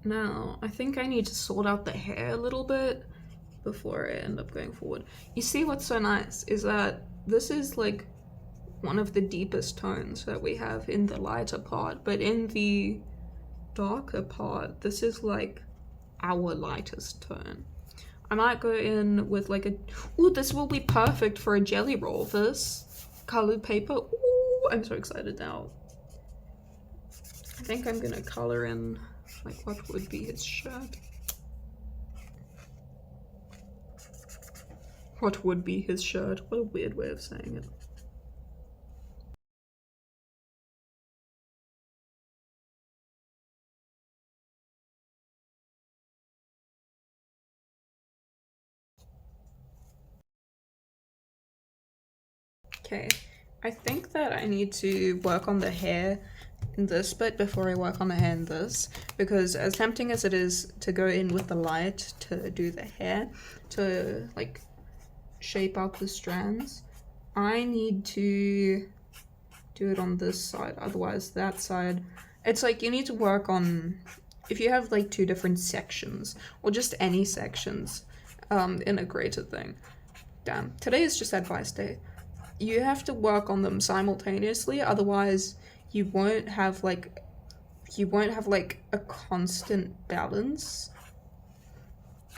now I think I need to sort out the hair a little bit before I end up going forward. You see what's so nice is that this is like one of the deepest tones that we have in the lighter part, but in the darker part, this is like our lightest tone. I might go in with like a, ooh, this will be perfect for a jelly roll, this colored paper. Ooh, I'm so excited now. I think I'm gonna color in like what would be his shirt. What would be his shirt? What a weird way of saying it. Okay, I think that I need to work on the hair in this bit before I work on the hair in this, because as tempting as it is to go in with the light to do the hair, to like shape out the strands, I need to do it on this side, otherwise that side, it's like you need to work on, if you have like two different sections, or just any sections in a greater thing. Damn, today is just advice day. You have to work on them simultaneously, otherwise you won't have like a constant balance,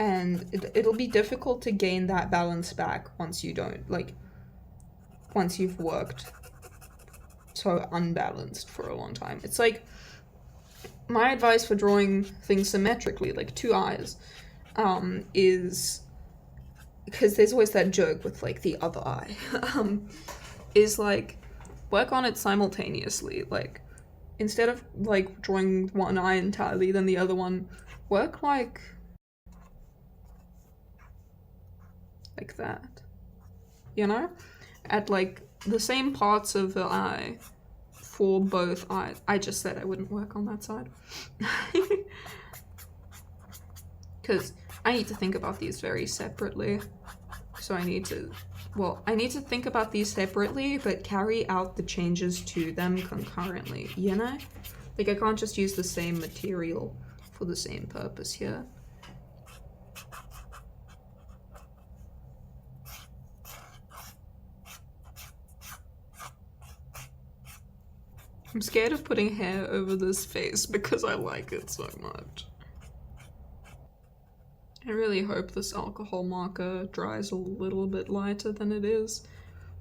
and it'll be difficult to gain that balance back once you don't, like, once you've worked so unbalanced for a long time. It's like, my advice for drawing things symmetrically, like two eyes, is, because there's always that joke with like the other eye, is like, work on it simultaneously. Like, instead of like drawing one eye entirely, then the other one, work like that, you know, at like the same parts of the eye for both eyes. I just said I wouldn't work on that side because I need to think about these very separately. So I need to think about these separately, but carry out the changes to them concurrently, you know? Like, I can't just use the same material for the same purpose here. I'm scared of putting hair over this face because I like it so much. I really hope this alcohol marker dries a little bit lighter than it is.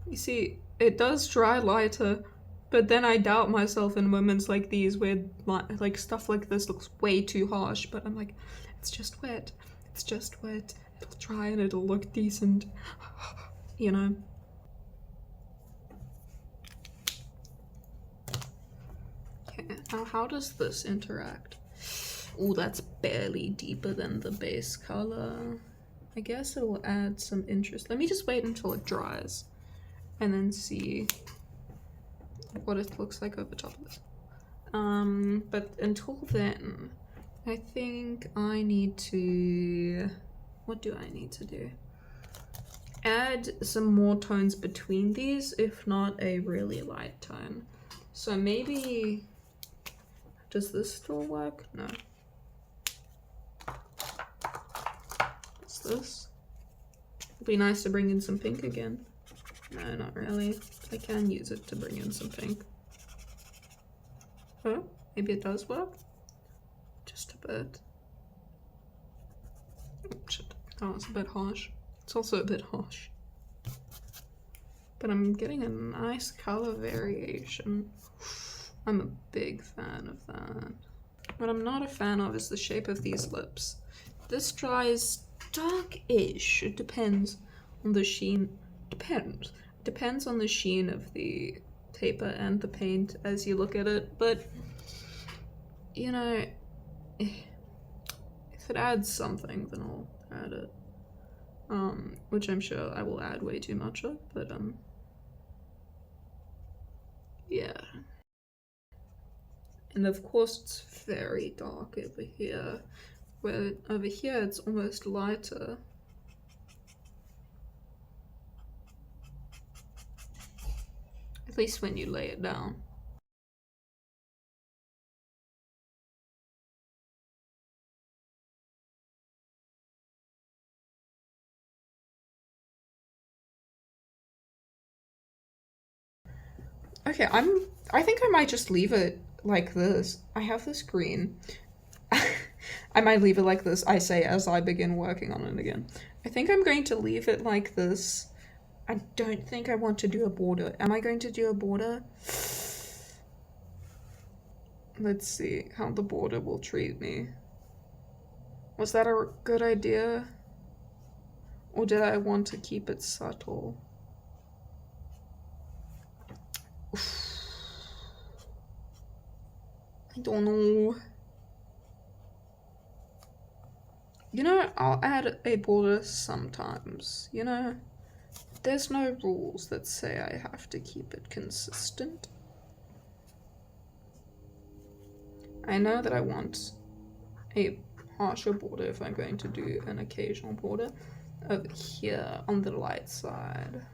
You see, it does dry lighter, but then I doubt myself in moments like these where like stuff like this looks way too harsh, but I'm like, it's just wet. It's just wet. It'll dry and it'll look decent, you know? Okay, now how does this interact? Ooh, that's barely deeper than the base color. I guess it will add some interest. Let me just wait until it dries and then see what it looks like over top of this. But until then, I think I need to, what do I need to do? Add some more tones between these, if not a really light tone. So maybe, does this still work? No. What's this? It'd be nice to bring in some pink again. No, not really. I can use it to bring in some pink. Oh, maybe it does work? Just a bit. Oh, shit. That was a bit harsh. It's also a bit harsh. But I'm getting a nice color variation. I'm a big fan of that. What I'm not a fan of is the shape of these lips. This dries dark-ish. It depends on the sheen. Depends on the sheen of the paper and the paint as you look at it, but you know, if it adds something, then I'll add it. Which I'm sure I will add way too much of, but yeah. And of course it's very dark over here, where over here it's almost lighter. At least when you lay it down. Okay, I think I might just leave it like this. I have this green. I might leave it like this, I say, as I begin working on it again. I think I'm going to leave it like this. I don't think I want to do a border. Am I going to do a border? Let's see how the border will treat me. Was that a good idea? Or did I want to keep it subtle? I don't know. You know, I'll add a border sometimes, you know? There's no rules that say I have to keep it consistent. I know that I want a harsher border if I'm going to do an occasional border over here on the light side,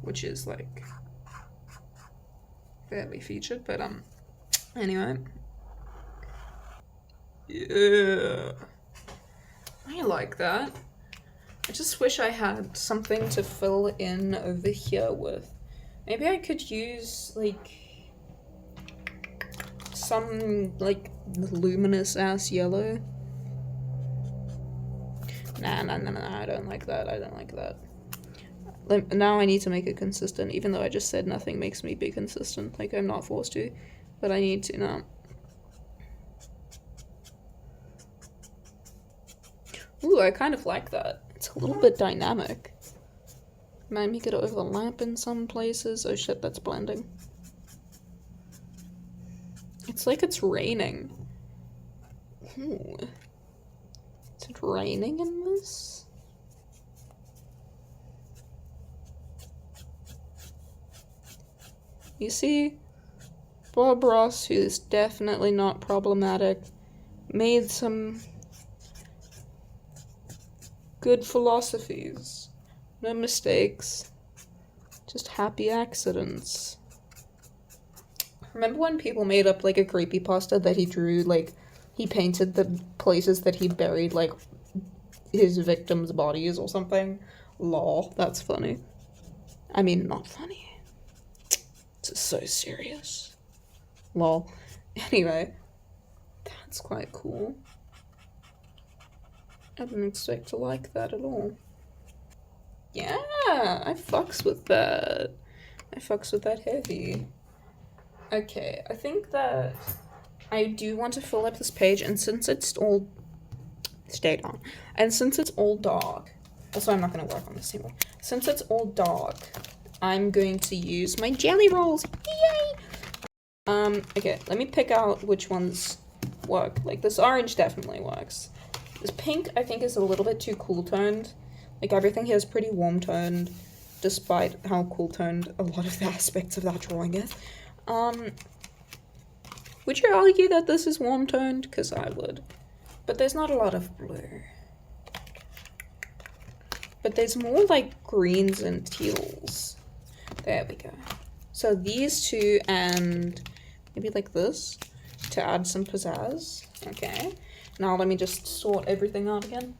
which is like fairly featured, but anyway. Yeah, I like that. I just wish I had something to fill in over here with. Maybe I could use like some like luminous ass yellow. Nah, I don't like that. I don't like that. Now I need to make it consistent, even though I just said nothing makes me be consistent. Like, I'm not forced to, but I need to now. Ooh, I kind of like that. It's a little bit dynamic. Might make it overlap in some places. Oh shit, that's blending. It's like it's raining. Ooh. Is it raining in this? You see, Bob Ross, who's definitely not problematic, made some good philosophies. No mistakes. Just happy accidents. Remember when people made up like a creepypasta that he drew, like, he painted the places that he buried, like, his victims' bodies or something? Lol, that's funny. I mean, not funny. It's so serious. Lol. Anyway, that's quite cool. I didn't expect to like that at all. Yeah, I fucks with that. I fucks with that heavy. Okay, I think that I do want to fill up this page, and since it's all... Stay down. And since it's all dark... Also, I'm not going to work on this anymore. Since it's all dark, I'm going to use my jelly rolls. Yay! Okay, let me pick out which ones work. Like, this orange definitely works. This pink, I think, is a little bit too cool-toned. Like, everything here is pretty warm-toned, despite how cool-toned a lot of the aspects of that drawing is. Would you argue that this is warm-toned? Because I would. But there's not a lot of blue. But there's more, like, greens and teals. There we go. So these two and maybe like this to add some pizzazz. Okay. Now let me just sort everything out again.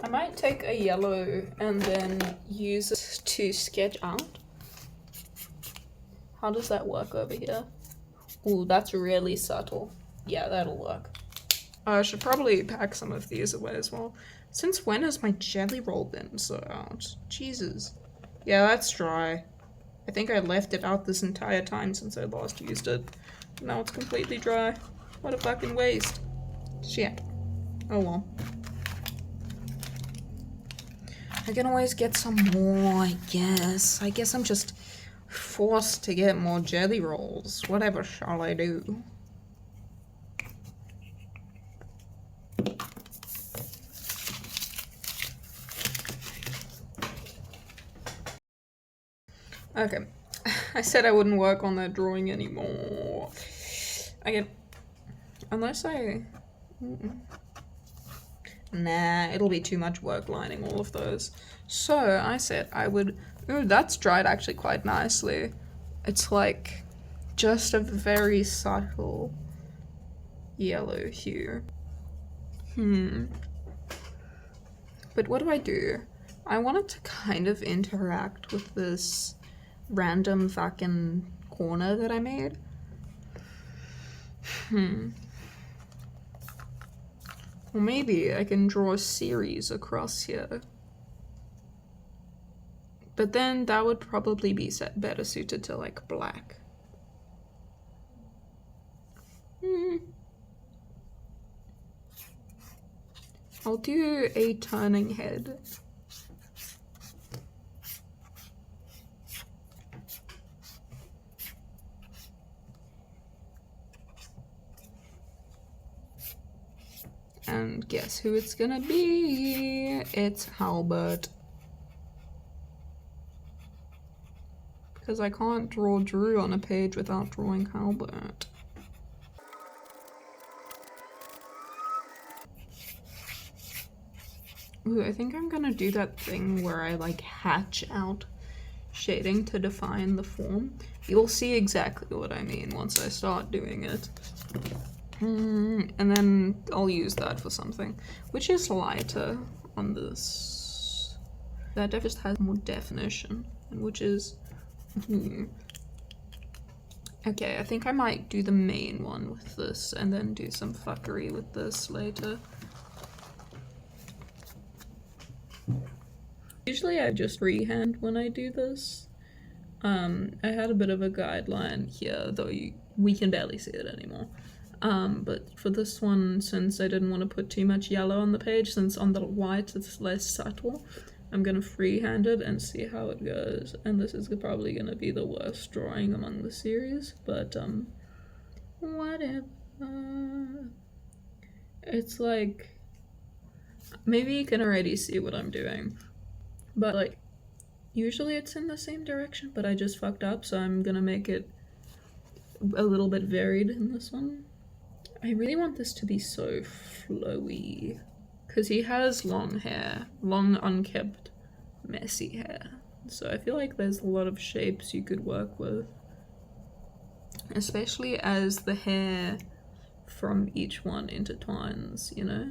I might take a yellow and then use it to sketch out. How does that work over here? Ooh, that's really subtle. Yeah, that'll work. I should probably pack some of these away as well. Since when has my jelly roll been so out? Jesus. Yeah, that's dry. I think I left it out this entire time since I last used it. Now it's completely dry. What a fucking waste. Shit. Oh well. I can always get some more, I guess. I guess I'm just forced to get more jelly rolls. Whatever shall I do? Okay. I said I wouldn't work on that drawing anymore. I get... Unless I... Nah, it'll be too much work lining all of those. So I said I would... Ooh, that's dried actually quite nicely. It's like just a very subtle yellow hue. But what do I do? I wanted to kind of interact with this random fucking corner that I made. Well, maybe I can draw a series across here. But then that would probably be better suited to like black. I'll do a turning head. And guess who it's gonna be? It's Halbert. Because I can't draw Drew on a page without drawing Halbert. Ooh, I think I'm gonna do that thing where I like hatch out shading to define the form. You'll see exactly what I mean once I start doing it. And then I'll use that for something, which is lighter on this. That just has more definition, which is... Okay, I think I might do the main one with this and then do some fuckery with this later. Usually I just freehand when I do this. I had a bit of a guideline here, though we can barely see it anymore. But for this one, since I didn't want to put too much yellow on the page, since on the white it's less subtle, I'm gonna freehand it and see how it goes. And this is probably gonna be the worst drawing among the series, but whatever. It's like, maybe you can already see what I'm doing, but like, usually it's in the same direction, but I just fucked up, so I'm gonna make it a little bit varied in this one. I really want this to be so flowy, because he has long hair, long unkept messy hair, so I feel like there's a lot of shapes you could work with, especially as the hair from each one intertwines, you know?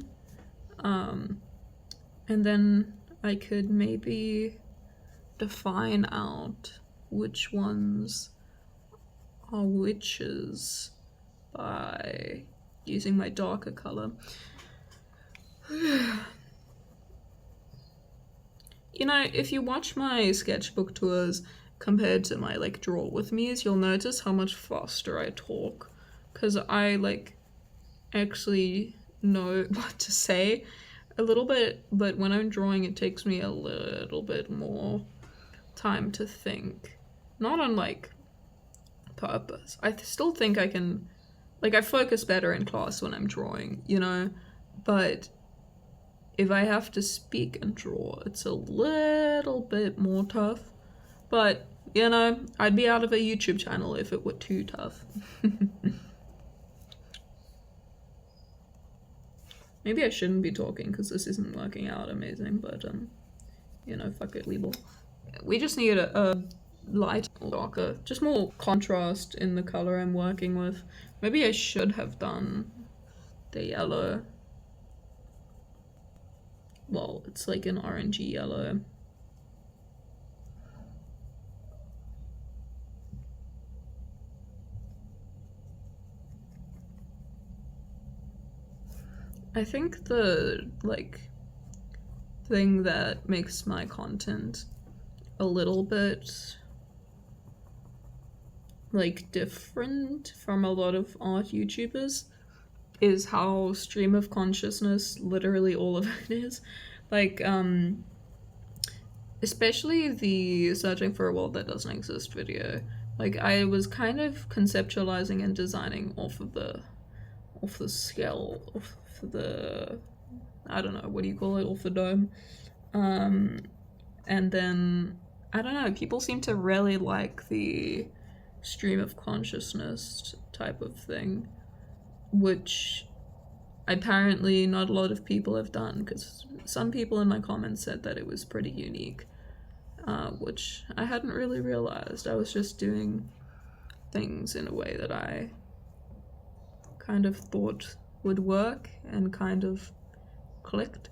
And then I could maybe define out which ones are witches by using my darker color. You know, if you watch my sketchbook tours compared to my like draw with me's, you'll notice how much faster I talk, because I like actually know what to say a little bit, but when I'm drawing it takes me a little bit more time to think. Not on like purpose. I still think I can, like, I focus better in class when I'm drawing, you know, but if I have to speak and draw, it's a little bit more tough. But, you know, I'd be out of a YouTube channel if it were too tough. Maybe I shouldn't be talking because this isn't working out amazing, but, you know, fuck it, Weeble. We just need a light or darker, just more contrast in the color I'm working with. Maybe I should have done the yellow. Well, it's like an orangey yellow. I think the, like, thing that makes my content a little bit like different from a lot of art YouTubers is how stream of consciousness literally all of it is. Like, especially the searching for a world that doesn't exist video. Like, I was kind of conceptualizing and designing off the scale, off the, I don't know, what do you call it, off the dome. And then, I don't know, people seem to really like the stream of consciousness type of thing, which apparently not a lot of people have done, because some people in my comments said that it was pretty unique, which I hadn't really realized. I was just doing things in a way that I kind of thought would work and kind of clicked.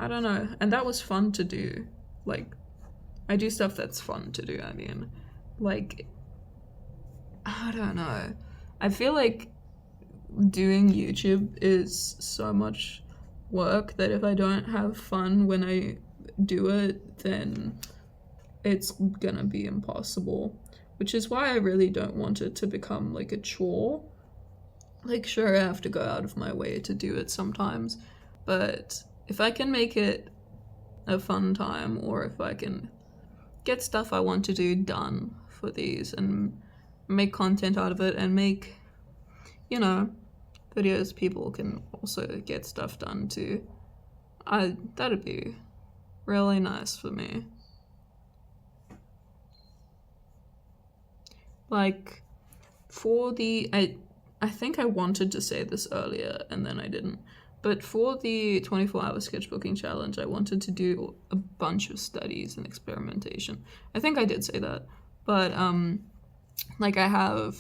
I don't know, and that was fun to do. Like, I do stuff that's fun to do, I mean. Like, I don't know. I feel like doing YouTube is so much work that if I don't have fun when I do it, then it's gonna be impossible. Which is why I really don't want it to become like a chore. Like, sure, I have to go out of my way to do it sometimes, but if I can make it a fun time, or if I can get stuff I want to do done for these and make content out of it and make, you know, videos people can also get stuff done too, that'd be really nice for me. Like, for the, I think I wanted to say this earlier and then I didn't, but for the 24-hour sketchbooking challenge, I wanted to do a bunch of studies and experimentation. I think I did say that, but like, I have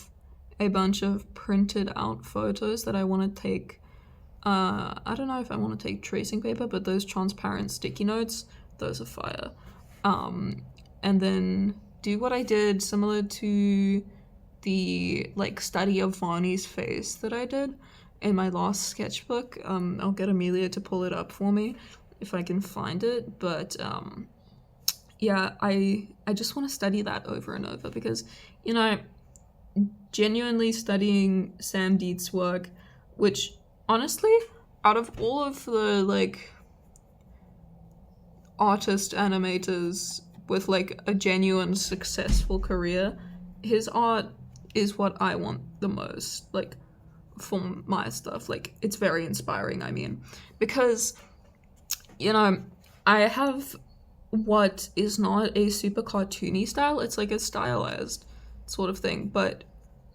a bunch of printed out photos that I want to take. I don't know if I want to take tracing paper, but those transparent sticky notes, those are fire. And then do what I did similar to the like study of Varney's face that I did in my last sketchbook. I'll get Amelia to pull it up for me if I can find it, but yeah, I just want to study that over and over because, you know, genuinely studying Sam Dietz' work, which honestly, out of all of the like artist animators with like a genuine successful career, his art is what I want the most, like, for my stuff. Like, it's very inspiring, I mean, because, you know, I have what is not a super cartoony style. It's like a stylized sort of thing, but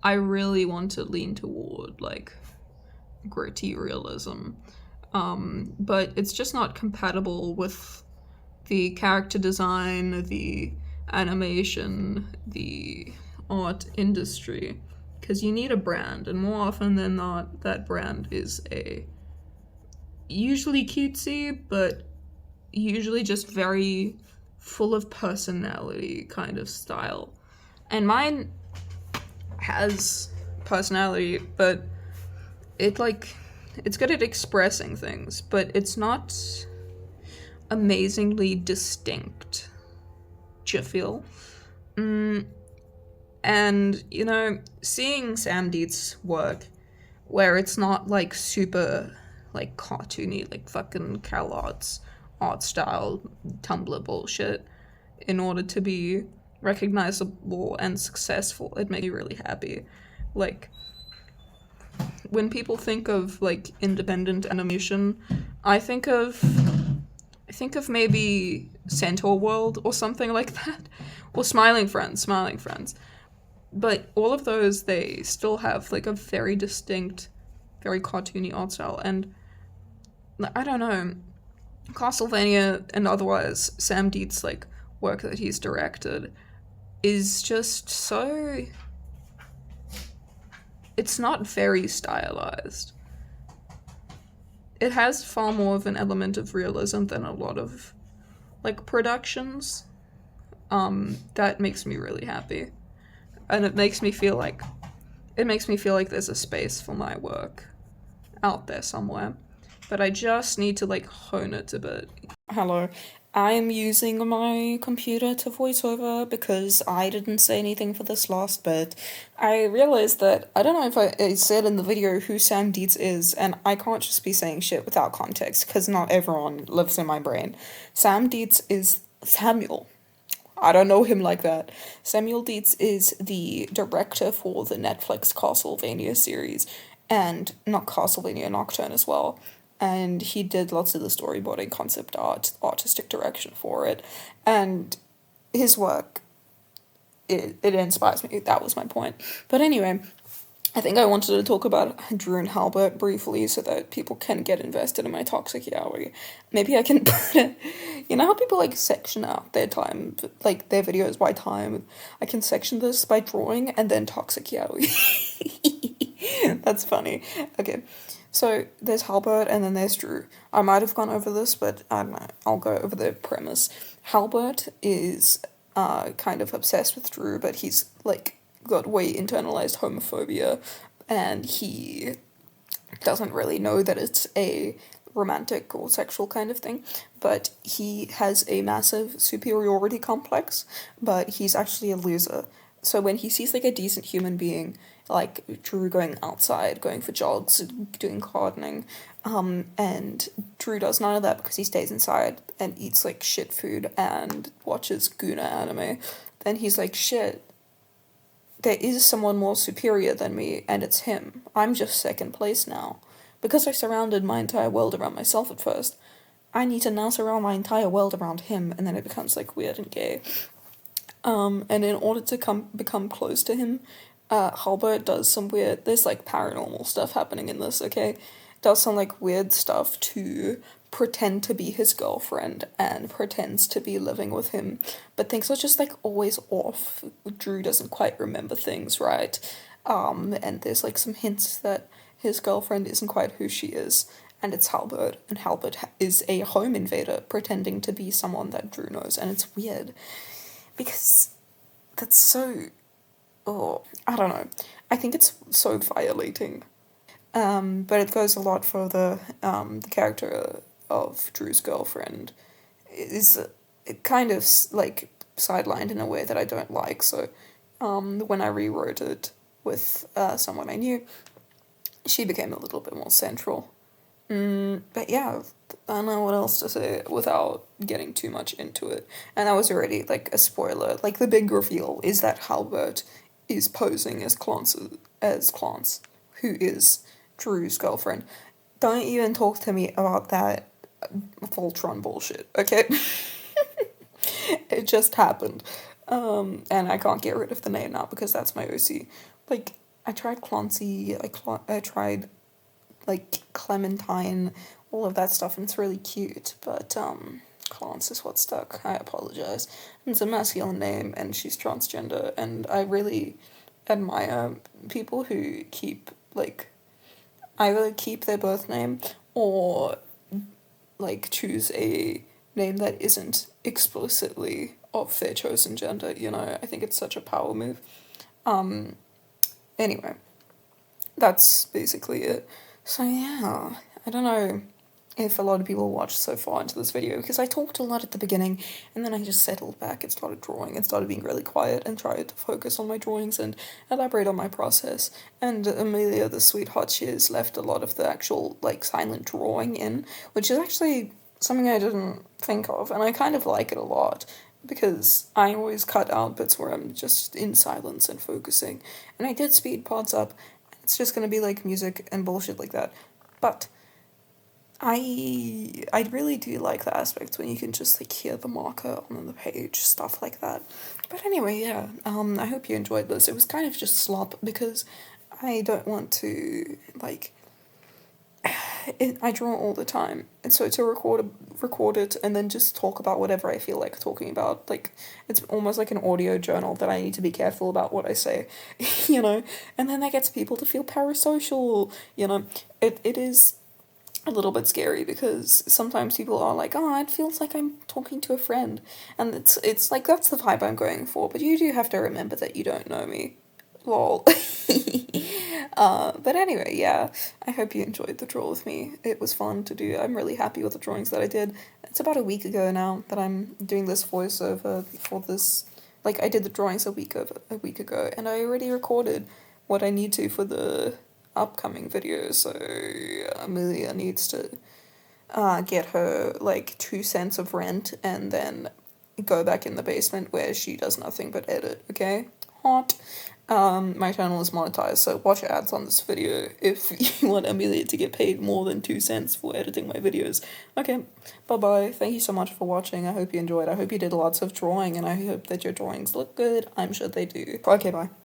I really want to lean toward like gritty realism, but it's just not compatible with the character design, the animation, the art industry, because you need a brand, and more often than not, that brand is a usually cutesy, but usually just very full of personality kind of style. And mine has personality, but it's good at expressing things, but it's not amazingly distinct. Do you feel? And, you know, seeing Sam Dietz' work, where it's not like super like cartoony, like fucking CalArts art style Tumblr bullshit, in order to be recognizable and successful, it makes me really happy. Like, when people think of like independent animation, I think of maybe Centaur World or something like that, or Smiling Friends. But all of those, they still have like a very distinct, very cartoony art style, and I don't know, Castlevania and otherwise Sam Dietz' like work that he's directed is just so, it's not very stylized. It has far more of an element of realism than a lot of like productions. That makes me really happy, and it makes me feel like there's a space for my work out there somewhere, but I just need to like hone it a bit. Hello. I'm using my computer to voice over because I didn't say anything for this last bit. I realized that I don't know if I said in the video who Sam Dietz is, and I can't just be saying shit without context because not everyone lives in my brain. Sam Dietz is Samuel. I don't know him like that. Samuel Dietz is the director for the Netflix Castlevania series, and not Castlevania, Nocturne as well. And he did lots of the storyboarding, concept art, artistic direction for it. And his work, it inspires me. That was my point. But anyway, I think I wanted to talk about Drew and Halbert briefly so that people can get invested in my toxic yaoi. Maybe I can put it. You know how people like section out their time, like their videos by time? I can section this by drawing and then toxic yaoi. That's funny. Okay, so there's Halbert and then there's Drew. I might have gone over this, but I don't know. I'll go over the premise. Halbert is kind of obsessed with Drew, but he's like got way internalized homophobia, and he doesn't really know that it's a romantic or sexual kind of thing, but he has a massive superiority complex, but he's actually a loser. So when he sees like a decent human being, like Drew going outside, going for jogs, doing gardening, and Drew does none of that because he stays inside and eats like shit food and watches Guna anime, then he's like, shit, there is someone more superior than me, and it's him. I'm just second place now. Because I surrounded my entire world around myself at first, I need to now surround my entire world around him, and then it becomes like weird and gay. And in order to become close to him, Halbert does some weird, there's like paranormal stuff happening in this, okay? Does some like weird stuff to pretend to be his girlfriend and pretends to be living with him, but things are just like always off. Drew doesn't quite remember things right, and there's like some hints that his girlfriend isn't quite who she is, and it's Halbert, and Halbert is a home invader pretending to be someone that Drew knows, and it's weird because that's so, oh, I don't know. I think it's so violating. But it goes a lot further. The character of Drew's girlfriend is kind of like sidelined in a way that I don't like. So, when I rewrote it with someone I knew, she became a little bit more central. But yeah, I don't know what else to say without getting too much into it. And that was already like a spoiler. Like the big reveal is that Halbert is posing as Clance, who is Drew's girlfriend. Don't even talk to me about that Voltron bullshit, okay? It just happened. And I can't get rid of the name now because that's my OC. Like, I tried Clancy, I tried, like, Clementine, all of that stuff, and it's really cute, but, Clance is what stuck. I apologize. It's a masculine name, and she's transgender, and I really admire people who keep, like, either keep their birth name or like choose a name that isn't explicitly of their chosen gender, you know. I think it's such a power move. Anyway, that's basically it. So yeah, I don't know if a lot of people watched so far into this video because I talked a lot at the beginning and then I just settled back and started drawing and started being really quiet and tried to focus on my drawings and elaborate on my process. And Amelia, the sweetheart she is, left a lot of the actual like silent drawing in, which is actually something I didn't think of, and I kind of like it a lot because I always cut out bits where I'm just in silence and focusing, and I did speed parts up. It's just gonna be like music and bullshit like that, but I really do like the aspects when you can just like hear the marker on the page, stuff like that. But anyway, yeah, I hope you enjoyed this. It was kind of just slop because I don't want to like I draw all the time, and so to record it and then just talk about whatever I feel like talking about, like it's almost like an audio journal that I need to be careful about what I say, you know, and then that gets people to feel parasocial, you know. It is a little bit scary because sometimes people are like, oh, it feels like I'm talking to a friend, and it's like that's the vibe I'm going for, but you do have to remember that you don't know me. lol. But anyway, yeah, I hope you enjoyed the draw with me. It was fun to do. I'm really happy with the drawings that I did. It's about a week ago now that I'm doing this voiceover for this. Like, I did the drawings a week ago, and I already recorded what I need to for the upcoming video, so Amelia needs to get her like 2 cents of rent and then go back in the basement where she does nothing but edit, okay? Hot. My channel is monetized, so watch ads on this video if you want Amelia to get paid more than 2 cents for editing my videos. Okay, bye-bye. Thank you so much for watching. I hope you enjoyed. I hope you did lots of drawing, and I hope that your drawings look good. I'm sure they do. Okay, bye.